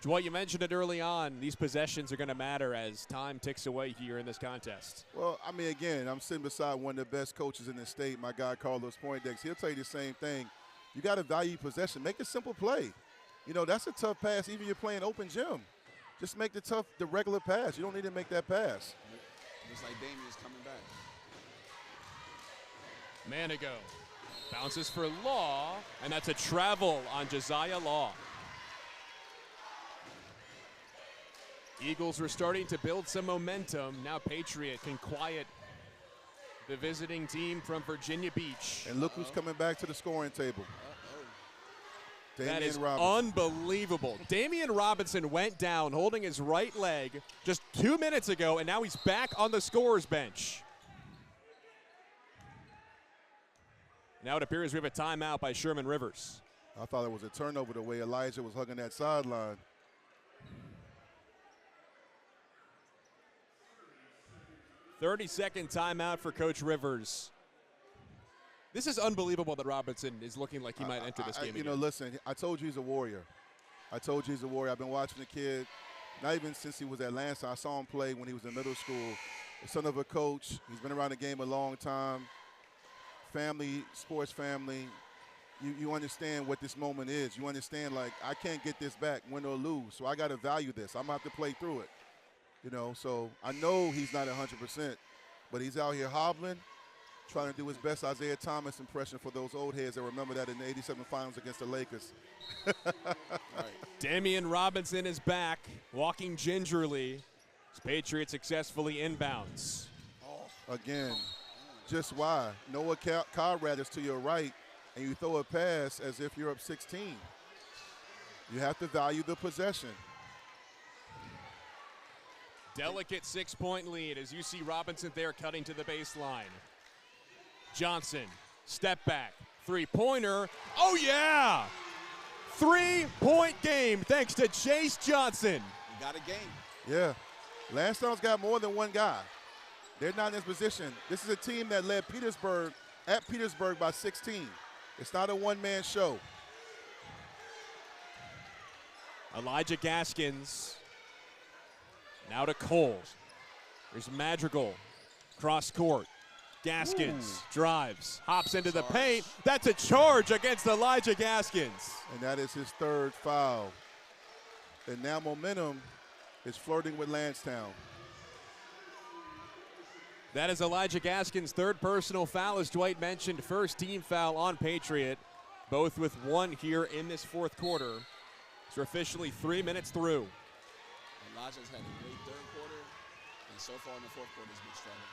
Dwight, you mentioned it early on. These possessions are going to matter as time ticks away here in this contest. Well, I mean, again, I'm sitting beside one of the best coaches in the state, my guy Carlos Poindexter. He'll tell you the same thing. You got to value possession. Make a simple play. You know, that's a tough pass, even if you're playing open gym. Just make the regular pass. You don't need to make that pass. Looks like Damien's coming back. Manigoe bounces for Law, and that's a travel on Josiah Law. Eagles were starting to build some momentum. Now Patriot can quiet the visiting team from Virginia Beach. And look who's coming back to the scoring table. That is Robinson. Unbelievable. Damien Robinson went down holding his right leg just 2 minutes ago, and now he's back on the scorer's bench. Now it appears we have a timeout by Sherman Rivers. I thought it was a turnover the way Elijah was hugging that sideline. "30-second timeout for Coach Rivers. This is unbelievable that Robinson is looking like he might enter this game again. You know, listen, I told you he's a warrior. I told you he's a warrior. I've been watching the kid, not even since he was at Landstown. I saw him play when he was in middle school. The son of a coach. He's been around the game a long time. Family, sports family. You understand what this moment is. You understand, like, I can't get this back, win or lose, so I got to value this. I'm going to have to play through it. You know, so I know he's not 100%, but he's out here hobbling. trying to do his best Isaiah Thomas impression for those old heads that remember that in the '87 finals against the Lakers. Damien Robinson is back, walking gingerly. As Patriot successfully inbounds. Again, just why? Noah Conrad is to your right, and you throw a pass as if you're up 16. You have to value the possession. Delicate 6-point lead as you see Robinson there cutting to the baseline. Johnson, step back, three-pointer. Oh, yeah! 3-point game thanks to Chase Johnson. You got a game. Yeah. Landstown's got more than one guy. They're not in this position. This is a team that led Petersburg at Petersburg by 16. It's not a one-man show. Elijah Gaskins. Now to Cole. There's Madrigal. Cross court. Gaskins drives, hops into the paint. That's a charge against Elijah Gaskins. And that is his third foul. And now momentum is flirting with Landstown. That is Elijah Gaskins' third personal foul, as Dwight mentioned. First team foul on Patriot, both with one here in this fourth quarter. So we're officially 3 minutes through. Elijah's had a great third quarter, and so far in the fourth quarter, he's been struggling.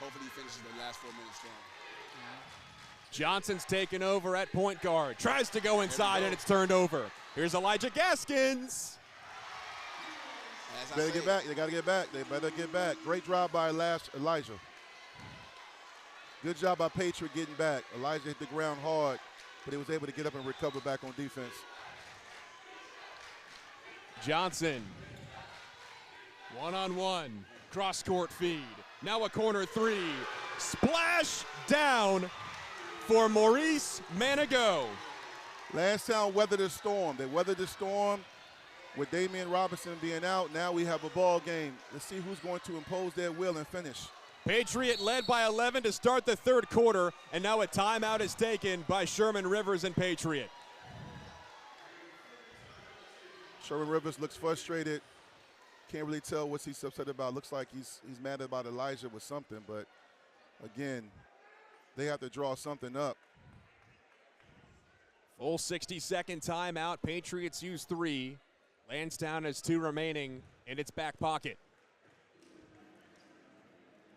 Hopefully he finishes the last 4 minutes strong. Johnson's taken over at point guard. Tries to go inside, and it's turned over. Here's Elijah Gaskins. Better get back. They got to get back. They better get back. Great job by Elijah. Good job by Patriot getting back. Elijah hit the ground hard, but he was able to get up and recover back on defense. Johnson, one-on-one, cross-court feed. Now a corner three. Splash down for Maurice Manigoe. Landstown weathered the storm. They weathered the storm with Damien Robinson being out. Now we have a ball game. Let's see who's going to impose their will and finish. Patriot led by 11 to start the third quarter, and now a timeout is taken by Sherman Rivers and Patriot. Sherman Rivers looks frustrated. Can't really tell what he's upset about. Looks like he's mad about Elijah with something, but again, they have to draw something up. Full 60-second timeout. Patriots use 3. Landstown has 2 remaining in its back pocket.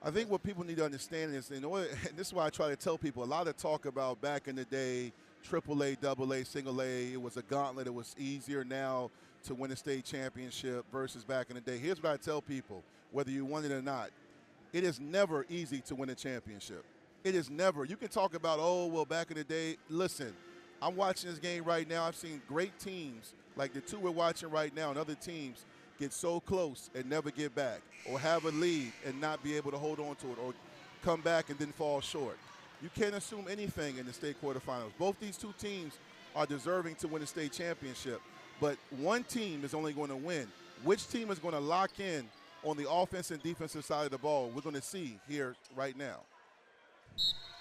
I think what people need to understand is, in order, and this is why I try to tell people, a lot of talk about back in the day, AAA, AA, single A, it was a gauntlet. It was easier now to win a state championship versus back in the day. Here's what I tell people, whether you won it or not. It is never easy to win a championship. It is never. You can talk about, oh, well, back in the day. Listen, I'm watching this game right now. I've seen great teams, like the 2 we're watching right now, and other teams get so close and never get back, or have a lead and not be able to hold on to it, or come back and then fall short. You can't assume anything in the state quarterfinals. Both these 2 teams are deserving to win a state championship, but one team is only going to win. Which team is going to lock in on the offense and defensive side of the ball, we're going to see here right now.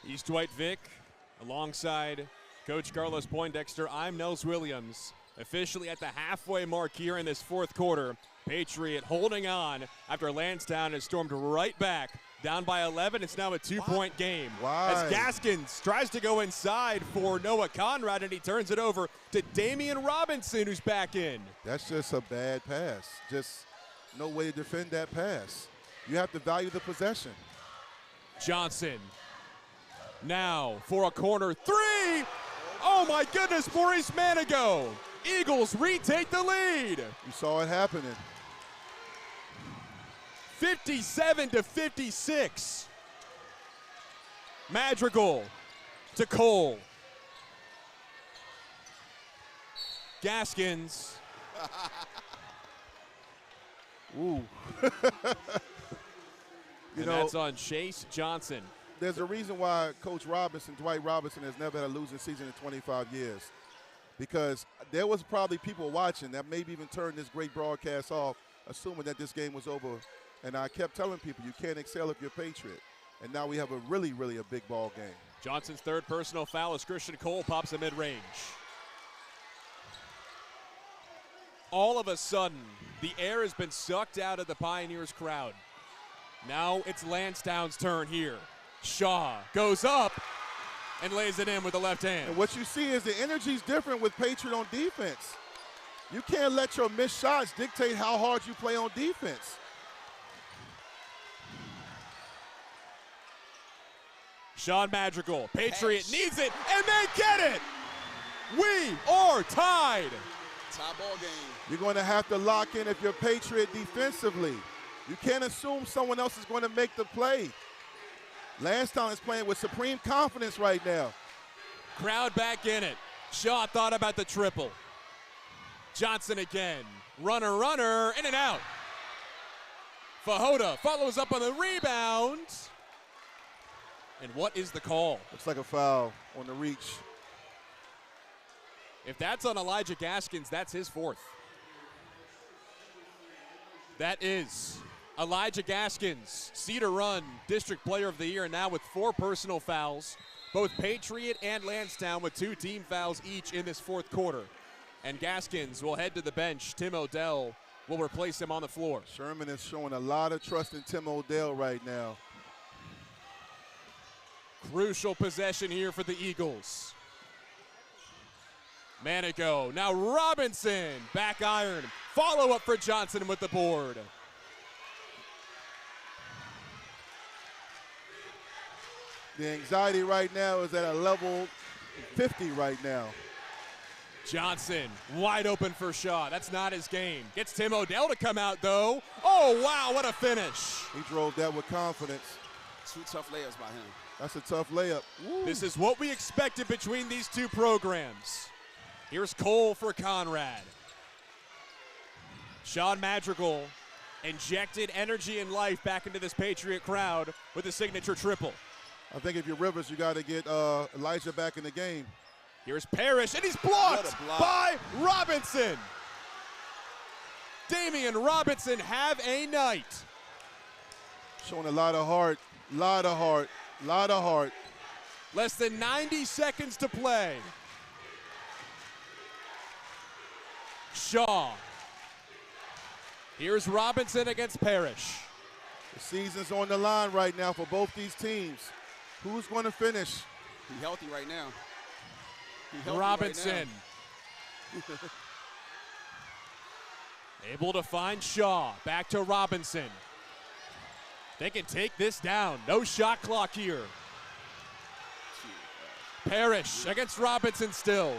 He's Dwight Vick alongside Coach Carlos Poindexter. I'm Nels Williams. Officially at the halfway mark here in this fourth quarter. Patriot holding on after Landstown has stormed right back. Down by 11, it's now a 2-point game. Why? As Gaskins tries to go inside for Noah Conrad, and he turns it over to Damien Robinson, who's back in. That's just a bad pass. Just no way to defend that pass. You have to value the possession. Johnson now for a corner 3. Oh my goodness, Maurice Manigoe. Eagles retake the lead. You saw it happening. 57-56. Madrigal to Cole. Gaskins. Ooh. And that's on Chase Johnson. There's a reason why Coach Robinson, Dwight Robinson, has never had a losing season in 25 years. Because there was probably people watching that maybe even turned this great broadcast off, assuming that this game was over. And I kept telling people, you can't excel if you're Patriot. And now we have a really, really a big ball game. Johnson's third personal foul as Christian Cole pops a mid-range. All of a sudden, the air has been sucked out of the Pioneers crowd. Now it's Landstown's turn here. Shaw goes up and lays it in with the left hand. And what you see is the energy's different with Patriot on defense. You can't let your missed shots dictate how hard you play on defense. Sean Madrigal, Patriot needs it, and they get it! We are tied! Tie ball game. You're going to have to lock in if you're Patriot defensively. You can't assume someone else is going to make the play. Landstown is playing with supreme confidence right now. Crowd back in it. Shaw thought about the triple. Johnson again. Runner, runner, in and out. Fajota follows up on the rebound. And what is the call? Looks like a foul on the reach. If that's on Elijah Gaskins, that's his fourth. That is Elijah Gaskins, Cedar Run District Player of the Year, now with 4 personal fouls. Both Patriot and Landstown with 2 team fouls each in this fourth quarter. And Gaskins will head to the bench. Tim Odell will replace him on the floor. Sherman is showing a lot of trust in Tim Odell right now. Crucial possession here for the Eagles. Manigoe, now Robinson, back iron. Follow up for Johnson with the board. The anxiety right now is at a level 50 right now. Johnson, wide open for Shaw. That's not his game. Gets Tim Odell to come out, though. Oh, wow, what a finish. He drove that with confidence. 2 tough layups by him. That's a tough layup. Woo. This is what we expected between these 2 programs. Here's Cole for Conrad. Sean Madrigal injected energy and life back into this Patriot crowd with a signature triple. I think if you're Rivers, you got to get Elijah back in the game. Here's Parrish, and he's blocked by Robinson. Damien Robinson have a night. Showing a lot of heart, lot of heart, lot of heart. Less than 90 seconds to play. Shaw. Here's Robinson against Parrish. The season's on the line right now for both these teams. Who's going to finish? He's healthy right now. Robinson. Able to find Shaw. Back to Robinson. They can take this down. No shot clock here. Parrish against Robinson still.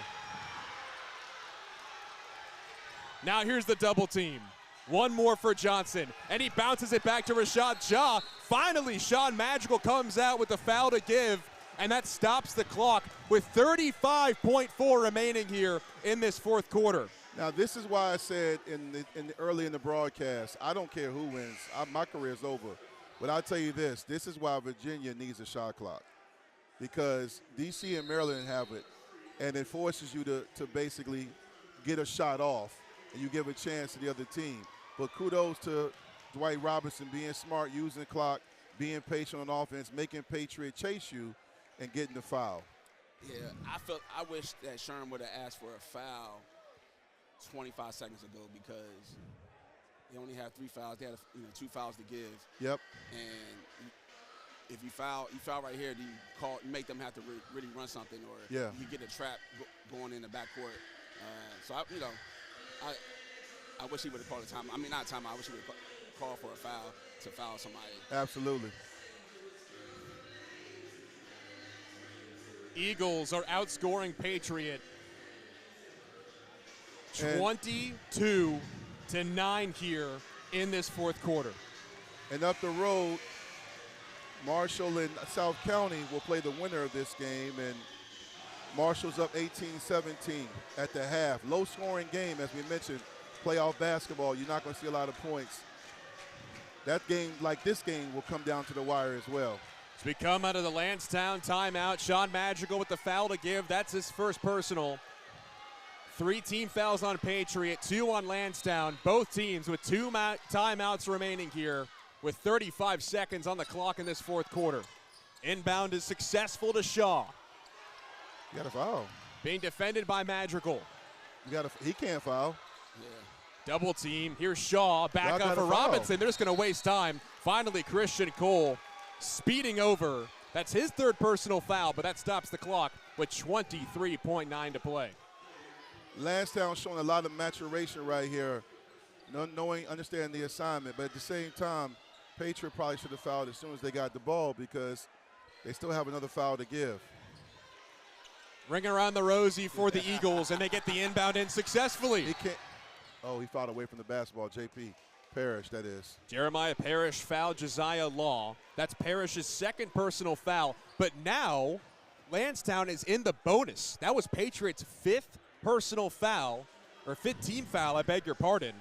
Now here's the double team. One more for Johnson, and he bounces it back to Rashad Shaw. Finally, Sean Madrigal comes out with the foul to give, and that stops the clock with 35.4 remaining here in this fourth quarter. Now, this is why I said early in the broadcast, I don't care who wins. My career's over. But I'll tell you this is why Virginia needs a shot clock, because D.C. and Maryland have it, and it forces you to basically get a shot off, and you give a chance to the other team. But kudos to Dwight Robinson being smart, using the clock, being patient on offense, making Patriot chase you, and getting the foul. Yeah, I wish that Sherman would have asked for a foul 25 seconds ago, because they only have 3 fouls. They had 2 fouls to give. Yep. And if you foul right here, then you make them have to really run something, or you get a trap going in the backcourt. So I wish he would have called a time. I mean, not a time. I wish he would have called for a foul to foul somebody. Absolutely. Eagles are outscoring Patriot 22-9 here in this fourth quarter. And up the road, Marshall and South County will play the winner of this game, and Marshall's up 18-17 at the half. Low-scoring game, as we mentioned, playoff basketball. You're not going to see a lot of points. That game, like this game, will come down to the wire as well. As we come out of the Landstown timeout, Sean Madrigal with the foul to give. That's his first personal. 3 team fouls on Patriot, 2 on Landstown. Both teams with 2 timeouts remaining here with 35 seconds on the clock in this fourth quarter. Inbound is successful to Shaw. You got a foul. Being defended by Madrigal. He can't foul. Yeah. Double team. Here's Shaw. Back up for Robinson. They're just going to waste time. Finally, Christian Cole speeding over That's his third personal foul, but that stops the clock with 23.9 to play. Landstown showing a lot of maturation right here, understanding the assignment, but at the same time, Patriot probably should have fouled as soon as they got the ball because they still have another foul to give. Ring around the rosy for the Eagles, and they get the inbound in successfully. He can't. Oh, he fouled away from the basketball. J.P. Parrish, that is. Jeremiah Parrish fouled Josiah Law. That's Parrish's second personal foul. But now, Landstown is in the bonus. That was Patriot's fifth personal foul, or fifth team foul, I beg your pardon.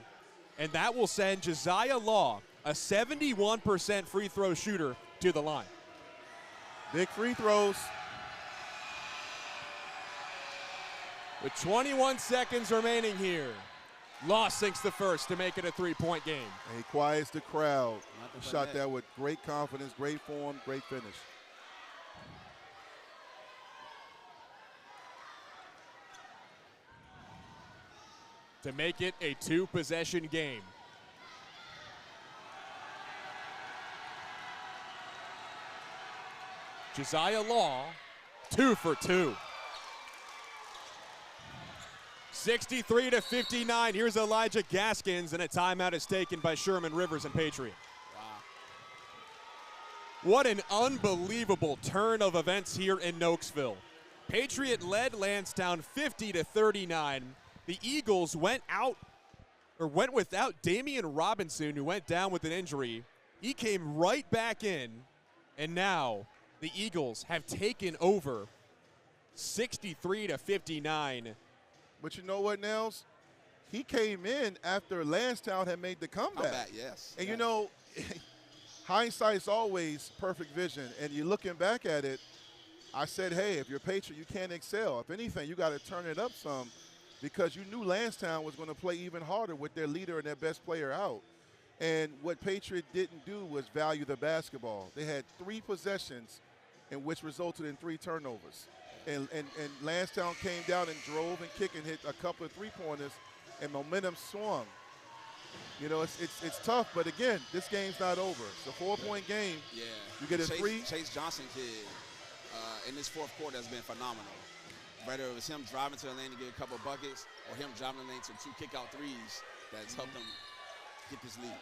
And that will send Josiah Law, a 71% free throw shooter, to the line. Big free throws. With 21 seconds remaining here, Law sinks the first to make it a three-point game. And he quiets the crowd. He shot that with great confidence, great form, great finish. To make it a two-possession game. Josiah Law, 2 for 2. 63-59. Here's Elijah Gaskins, and a timeout is taken by Sherman Rivers and Patriot. Wow. What an unbelievable turn of events here in Nokesville. Patriot led Landstown 50-39. The Eagles went without Damien Robinson, who went down with an injury. He came right back in, and now the Eagles have taken over 63-59. But you know what, Nels? He came in after Landstown had made the comeback. Yes. And you know, hindsight's always perfect vision. And you're looking back at it, I said, hey, if you're Patriot, you can't excel. If anything, you got to turn it up some because you knew Landstown was going to play even harder with their leader and their best player out. And what Patriot didn't do was value the basketball. They had 3 possessions in which resulted in 3 turnovers. And Landstown came down and drove and kicked and hit a couple of three-pointers, and momentum swung. You know, it's tough, but again, this game's not over. It's a 4-point game. Yeah. You get a three. Chase Johnson kid in this fourth quarter has been phenomenal. Whether it was him driving to the lane to get a couple of buckets or him driving the lane to 2 kick-out threes that's helped them get this lead.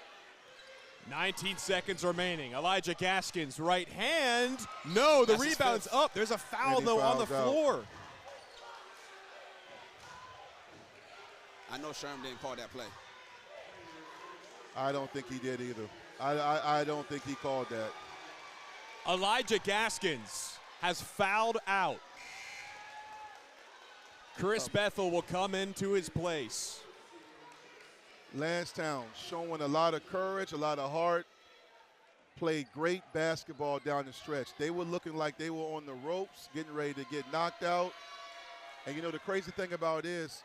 19 seconds remaining. Elijah Gaskins, right hand. No, the rebound's up. There's a foul, though, on the floor. I know Sherman didn't call that play. I don't think he did either. I don't think he called that. Elijah Gaskins has fouled out. Chris Bethel will come into his place. Landstown showing a lot of courage, a lot of heart, played great basketball down the stretch. They were looking like they were on the ropes, getting ready to get knocked out. And you know, the crazy thing about it is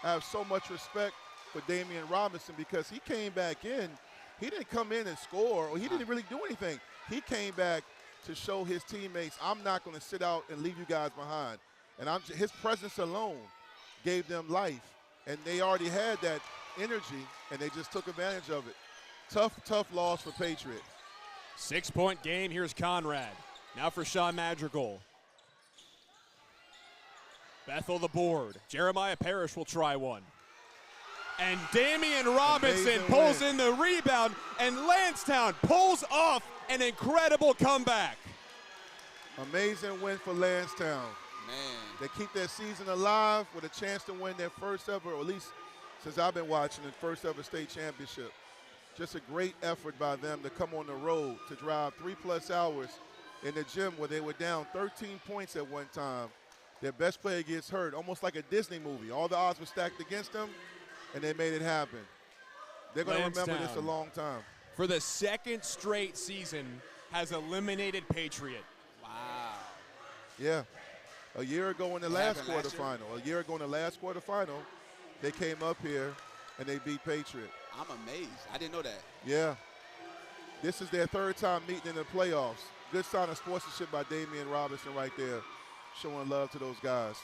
I have so much respect for Damien Robinson because he came back in. He didn't come in and score, or he didn't really do anything. He came back to show his teammates, I'm not going to sit out and leave you guys behind. And his presence alone gave them life. And they already had that energy, and they just took advantage of it. Tough loss for Patriot. 6-point game. Here's Conrad. Now for Sean Madrigal. Bethel the board. Jeremiah Parrish will try one. And Damien Robinson pulls in the rebound, and Landstown pulls off an incredible comeback. Amazing win for Landstown. Man. They keep their season alive with a chance to win their first ever, or at least since I've been watching, the first ever state championship. Just a great effort by them to come on the road, to drive 3+ hours in the gym where they were down 13 points at one time. Their best player gets hurt, almost like a Disney movie. All the odds were stacked against them, and they made it happen. They're going to remember this a long time. For the second straight season, has eliminated Patriot. Wow. Yeah. A year ago in the last quarterfinal, they came up here and they beat Patriot. I'm amazed. I didn't know that. Yeah. This is their 3rd time meeting in the playoffs. Good sign of sportsmanship by Damien Robinson right there, showing love to those guys.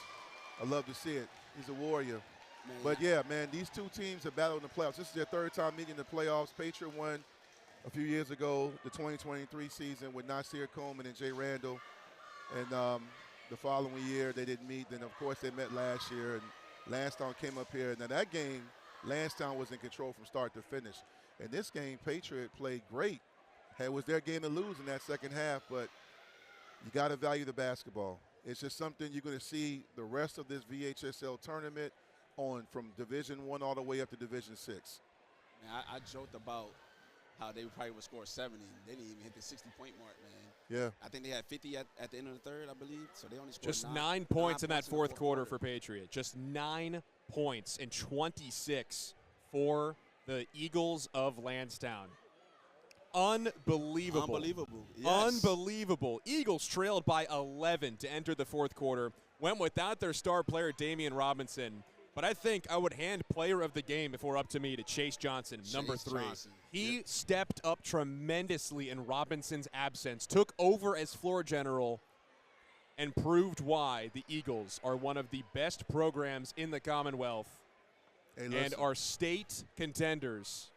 I love to see it. He's a warrior. Man. But, yeah, man, these two teams have battled in the playoffs. This is their 3rd time meeting in the playoffs. Patriot won a few years ago, the 2023 season with Nasir Coleman and Jay Randall. And the following year, they didn't meet. Then, of course, they met last year. And Landstown came up here. Now, that game, Landstown was in control from start to finish. In this game, Patriot played great. It was their game to lose in that second half, but you got to value the basketball. It's just something you're going to see the rest of this VHSL tournament on from Division I all the way up to Division VI. Man, I joked about how they probably would score 70. They didn't even hit the 60-point mark, man. Yeah. I think they had 50 at the end of the third, I believe. So they only scored just 9 points in that fourth quarter for Patriot. Just 9 points and 26 for the Eagles of Landstown. Unbelievable. Unbelievable. Yes. Unbelievable. Eagles trailed by 11 to enter the fourth quarter. Went without their star player, Damien Robinson. But I think I would hand player of the game, if it were up to me, to Chase Johnson, number 3. He stepped up tremendously in Robinson's absence, took over as floor general, and proved why the Eagles are one of the best programs in the Commonwealth and are state contenders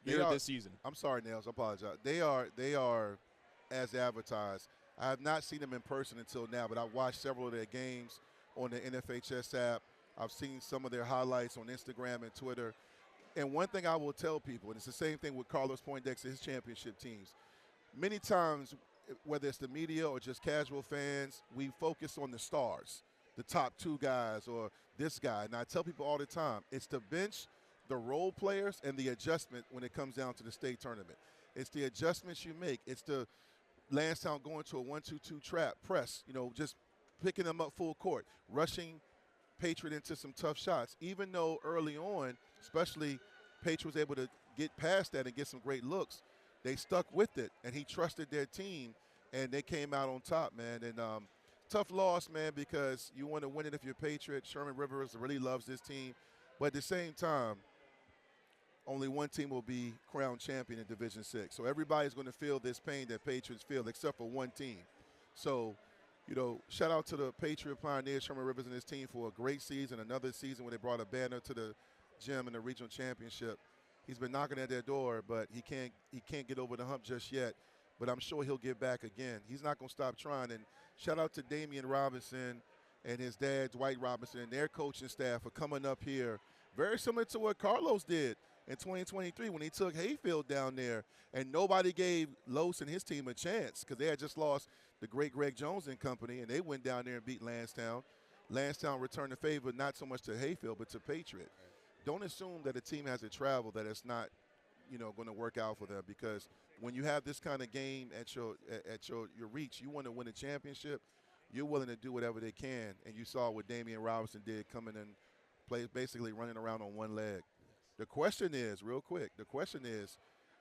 here this season. I'm sorry, Nails. I apologize. They are as advertised. I have not seen them in person until now, but I've watched several of their games on the NFHS app. I've seen some of their highlights on Instagram and Twitter. And one thing I will tell people, and it's the same thing with Carlos Poindexter, his championship teams. Many times, whether it's the media or just casual fans, we focus on the stars, the top 2 guys or this guy. And I tell people all the time, it's the bench, the role players, and the adjustment when it comes down to the state tournament. It's the adjustments you make. It's the Landstown going to a 1-2-2 trap, press, just picking them up full court, rushing Patriot into some tough shots. Even though early on, especially Patriot was able to get past that and get some great looks, they stuck with it, and he trusted their team, and they came out on top, man. And tough loss, man, because you want to win it if you're Patriot. Sherman Rivers really loves this team. But at the same time, only one team will be crowned champion in Division VI. So everybody's going to feel this pain that Patriots feel, except for one team. So, shout out to the Patriot Pioneers, Sherman Rivers and his team for a great season, another season where they brought a banner to the gym in the regional championship. He's been knocking at their door, but he can't get over the hump just yet. But I'm sure he'll get back again. He's not going to stop trying. And shout out to Damien Robinson and his dad, Dwight Robinson, and their coaching staff for coming up here. Very similar to what Carlos did in 2023 when he took Hayfield down there, and nobody gave Los and his team a chance because they had just lost the great Greg Jones and company, and they went down there and beat Landstown. Landstown returned the favor not so much to Hayfield but to Patriot. Don't assume that a team has to travel that it's not, going to work out for them, because when you have this kind of game at your reach, you want to win a championship, you're willing to do whatever they can. And you saw what Damien Robinson did, coming and basically running around on one leg. The question is, real quick,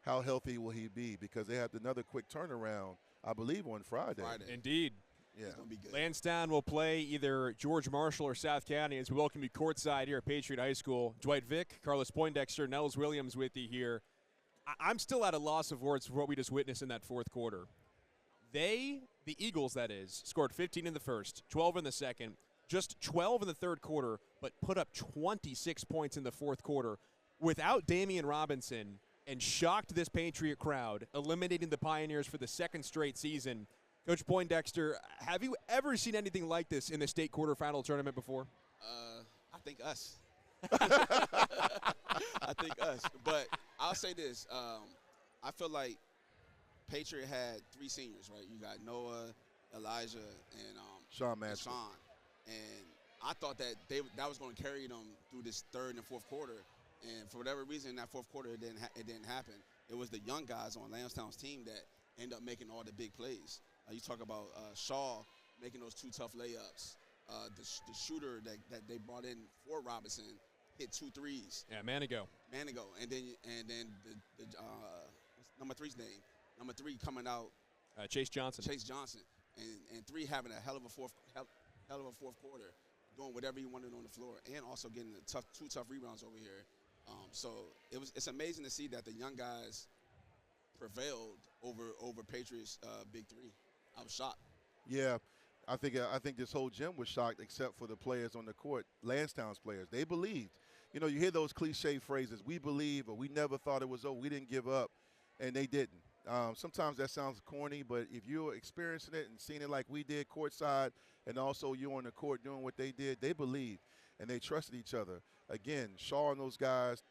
how healthy will he be? Because they have another quick turnaround, I believe, on Friday. Indeed. Yeah. It's gonna be good. Landstown will play either George Marshall or South County as we welcome you courtside here at Patriot High School. Dwight Vick, Carlos Poindexter, Nels Williams with you here. I'm still at a loss of words for what we just witnessed in that fourth quarter. The Eagles, that is, scored 15 in the first, 12 in the second, just 12 in the third quarter, but put up 26 points in the fourth quarter without Damien Robinson, and shocked this Patriot crowd, eliminating the Pioneers for the second straight season. Coach Poindexter, have you ever seen anything like this in the state quarterfinal tournament before? I think us. I think us. But I'll say this. I feel like Patriot had 3 seniors, right? You got Noah, Elijah, and Sean Master. And I thought that that was going to carry them through this third and fourth quarter. And for whatever reason, in that fourth quarter, it didn't happen. It was the young guys on Lancetown's team that end up making all the big plays. You talk about Shaw making those 2 tough layups. The shooter that they brought in for Robinson hit 2 threes. Yeah, Manigoe. And then the what's number 3's name? Number 3 coming out. Chase Johnson. And 3 having a hell of a fourth quarter, doing whatever he wanted on the floor, and also getting 2 tough rebounds over here. So it's amazing to see that the young guys prevailed over Patriots' big 3. I was shocked. Yeah, I think this whole gym was shocked, except for the players on the court, Landstown's players. They believed. You hear those cliche phrases, we believe, or we never thought it was over, we didn't give up. and they didn't. Sometimes that sounds corny, but if you're experiencing it and seeing it like we did courtside, and also you're on the court doing what they did, they believed and they trusted each other. Again, Shaw and those guys,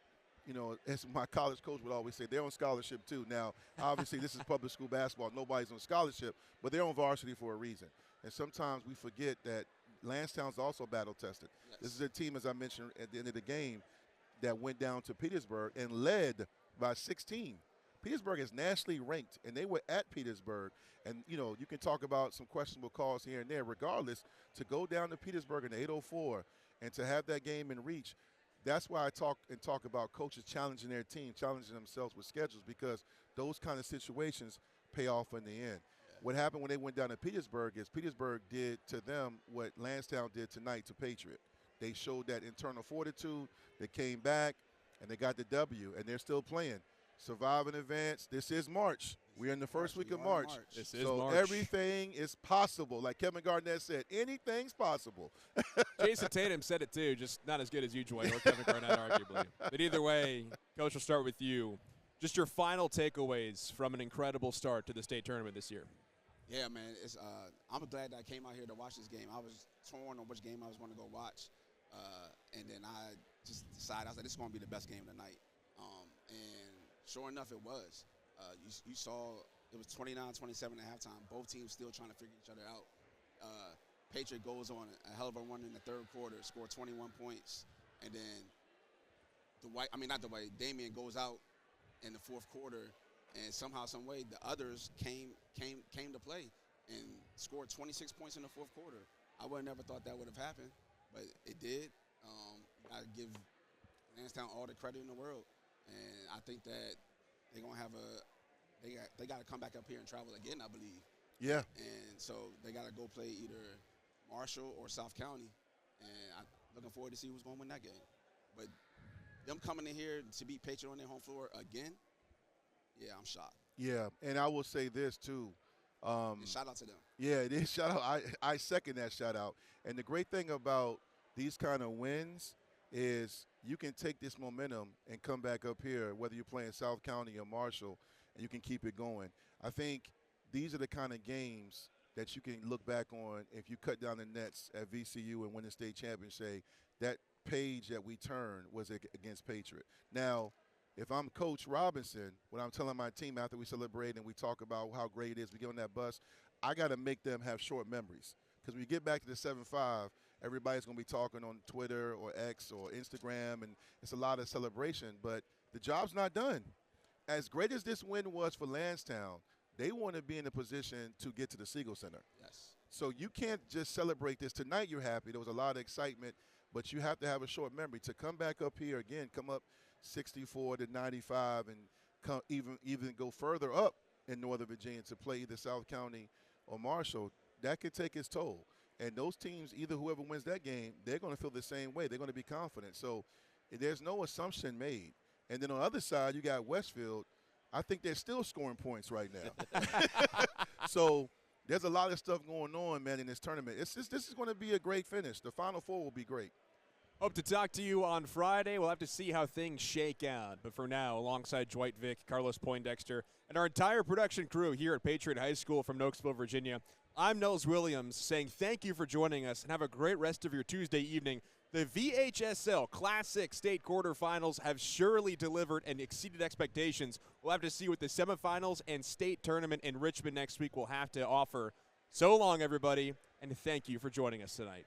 you know, as my college coach would always say, they're on scholarship too. Now, obviously, this is public school basketball. Nobody's on scholarship, but they're on varsity for a reason. And sometimes we forget that Lancetown's also battle-tested. Yes. This is a team, as I mentioned at the end of the game, that went down to Petersburg and led by 16. Petersburg is nationally ranked, and they were at Petersburg. And, you know, you can talk about some questionable calls here and there. Regardless, to go down to Petersburg in 8:04 and to have that game in reach, that's why I talk about coaches challenging their team, challenging themselves with schedules, because those kind of situations pay off in the end. Yeah. What happened when they went down to Petersburg is Petersburg did to them what Landstown did tonight to Patriot. They showed that internal fortitude. They came back, and they got the W, and they're still playing. Survive and advance. This is March. We're in the first week of March. This is so March. Everything is possible. Like Kevin Garnett said, anything's possible. Jason Tatum said it too, just not as good as you, Dwight, or Kevin Garnett, arguably. But either way, Coach, we'll start with you. Just your final takeaways from an incredible start to the state tournament this year. Yeah, man. I'm glad that I came out here to watch this game. I was torn on which game I was going to go watch. And then I just decided, I was like, this is going to be the best game of the night. And sure enough, it was. You saw it was 29-27 at halftime. Both teams still trying to figure each other out. Patriot goes on a hell of a run in the third quarter, scored 21 points. And then Damien goes out in the fourth quarter, and somehow, some way, the others came to play and scored 26 points in the fourth quarter. I would have never thought that would have happened, but it did. I give Lancetown all the credit in the world, and I think that they're gonna have they got to come back up here and travel again, I believe. Yeah. And so they got to go play either Marshall or South County, and I'm looking forward to see who's going to win that game. But them coming in here to beat Patriot on their home floor again, yeah, I'm shocked. Yeah, and I will say this too. Shout out to them. Yeah, it is shout out. I second that shout out. And the great thing about these kind of wins is you can take this momentum and come back up here, whether you're playing South County or Marshall, and you can keep it going. I think these are the kind of games that you can look back on if you cut down the nets at VCU and win the state championship. That page that we turned was against Patriot. Now, if I'm Coach Robinson, when I'm telling my team after we celebrate and we talk about how great it is, we get on that bus, I got to make them have short memories. Because when you get back to the 7-5, everybody's going to be talking on Twitter or X or Instagram, and it's a lot of celebration. But the job's not done. As great as this win was for Landstown, they want to be in a position to get to the Siegel Center. Yes. So you can't just celebrate this. Tonight you're happy. There was a lot of excitement, but you have to have a short memory. To come back up here again, come up 64-95 and come even go further up in Northern Virginia to play either South County or Marshall, that could take its toll. And those teams, either whoever wins that game, they're going to feel the same way. They're going to be confident. So there's no assumption made. And then on the other side, you got Westfield. I think they're still scoring points right now. So there's a lot of stuff going on, man, in this tournament. This is going to be a great finish. The Final Four will be great. Hope to talk to you on Friday. We'll have to see how things shake out. But for now, alongside Dwight Vick, Carlos Poindexter, and our entire production crew here at Patriot High School from Nokesville, Virginia, I'm Nels Williams saying thank you for joining us and have a great rest of your Tuesday evening. The VHSL Classic State Quarterfinals have surely delivered and exceeded expectations. We'll have to see what the semifinals and state tournament in Richmond next week will have to offer. So long, everybody, and thank you for joining us tonight.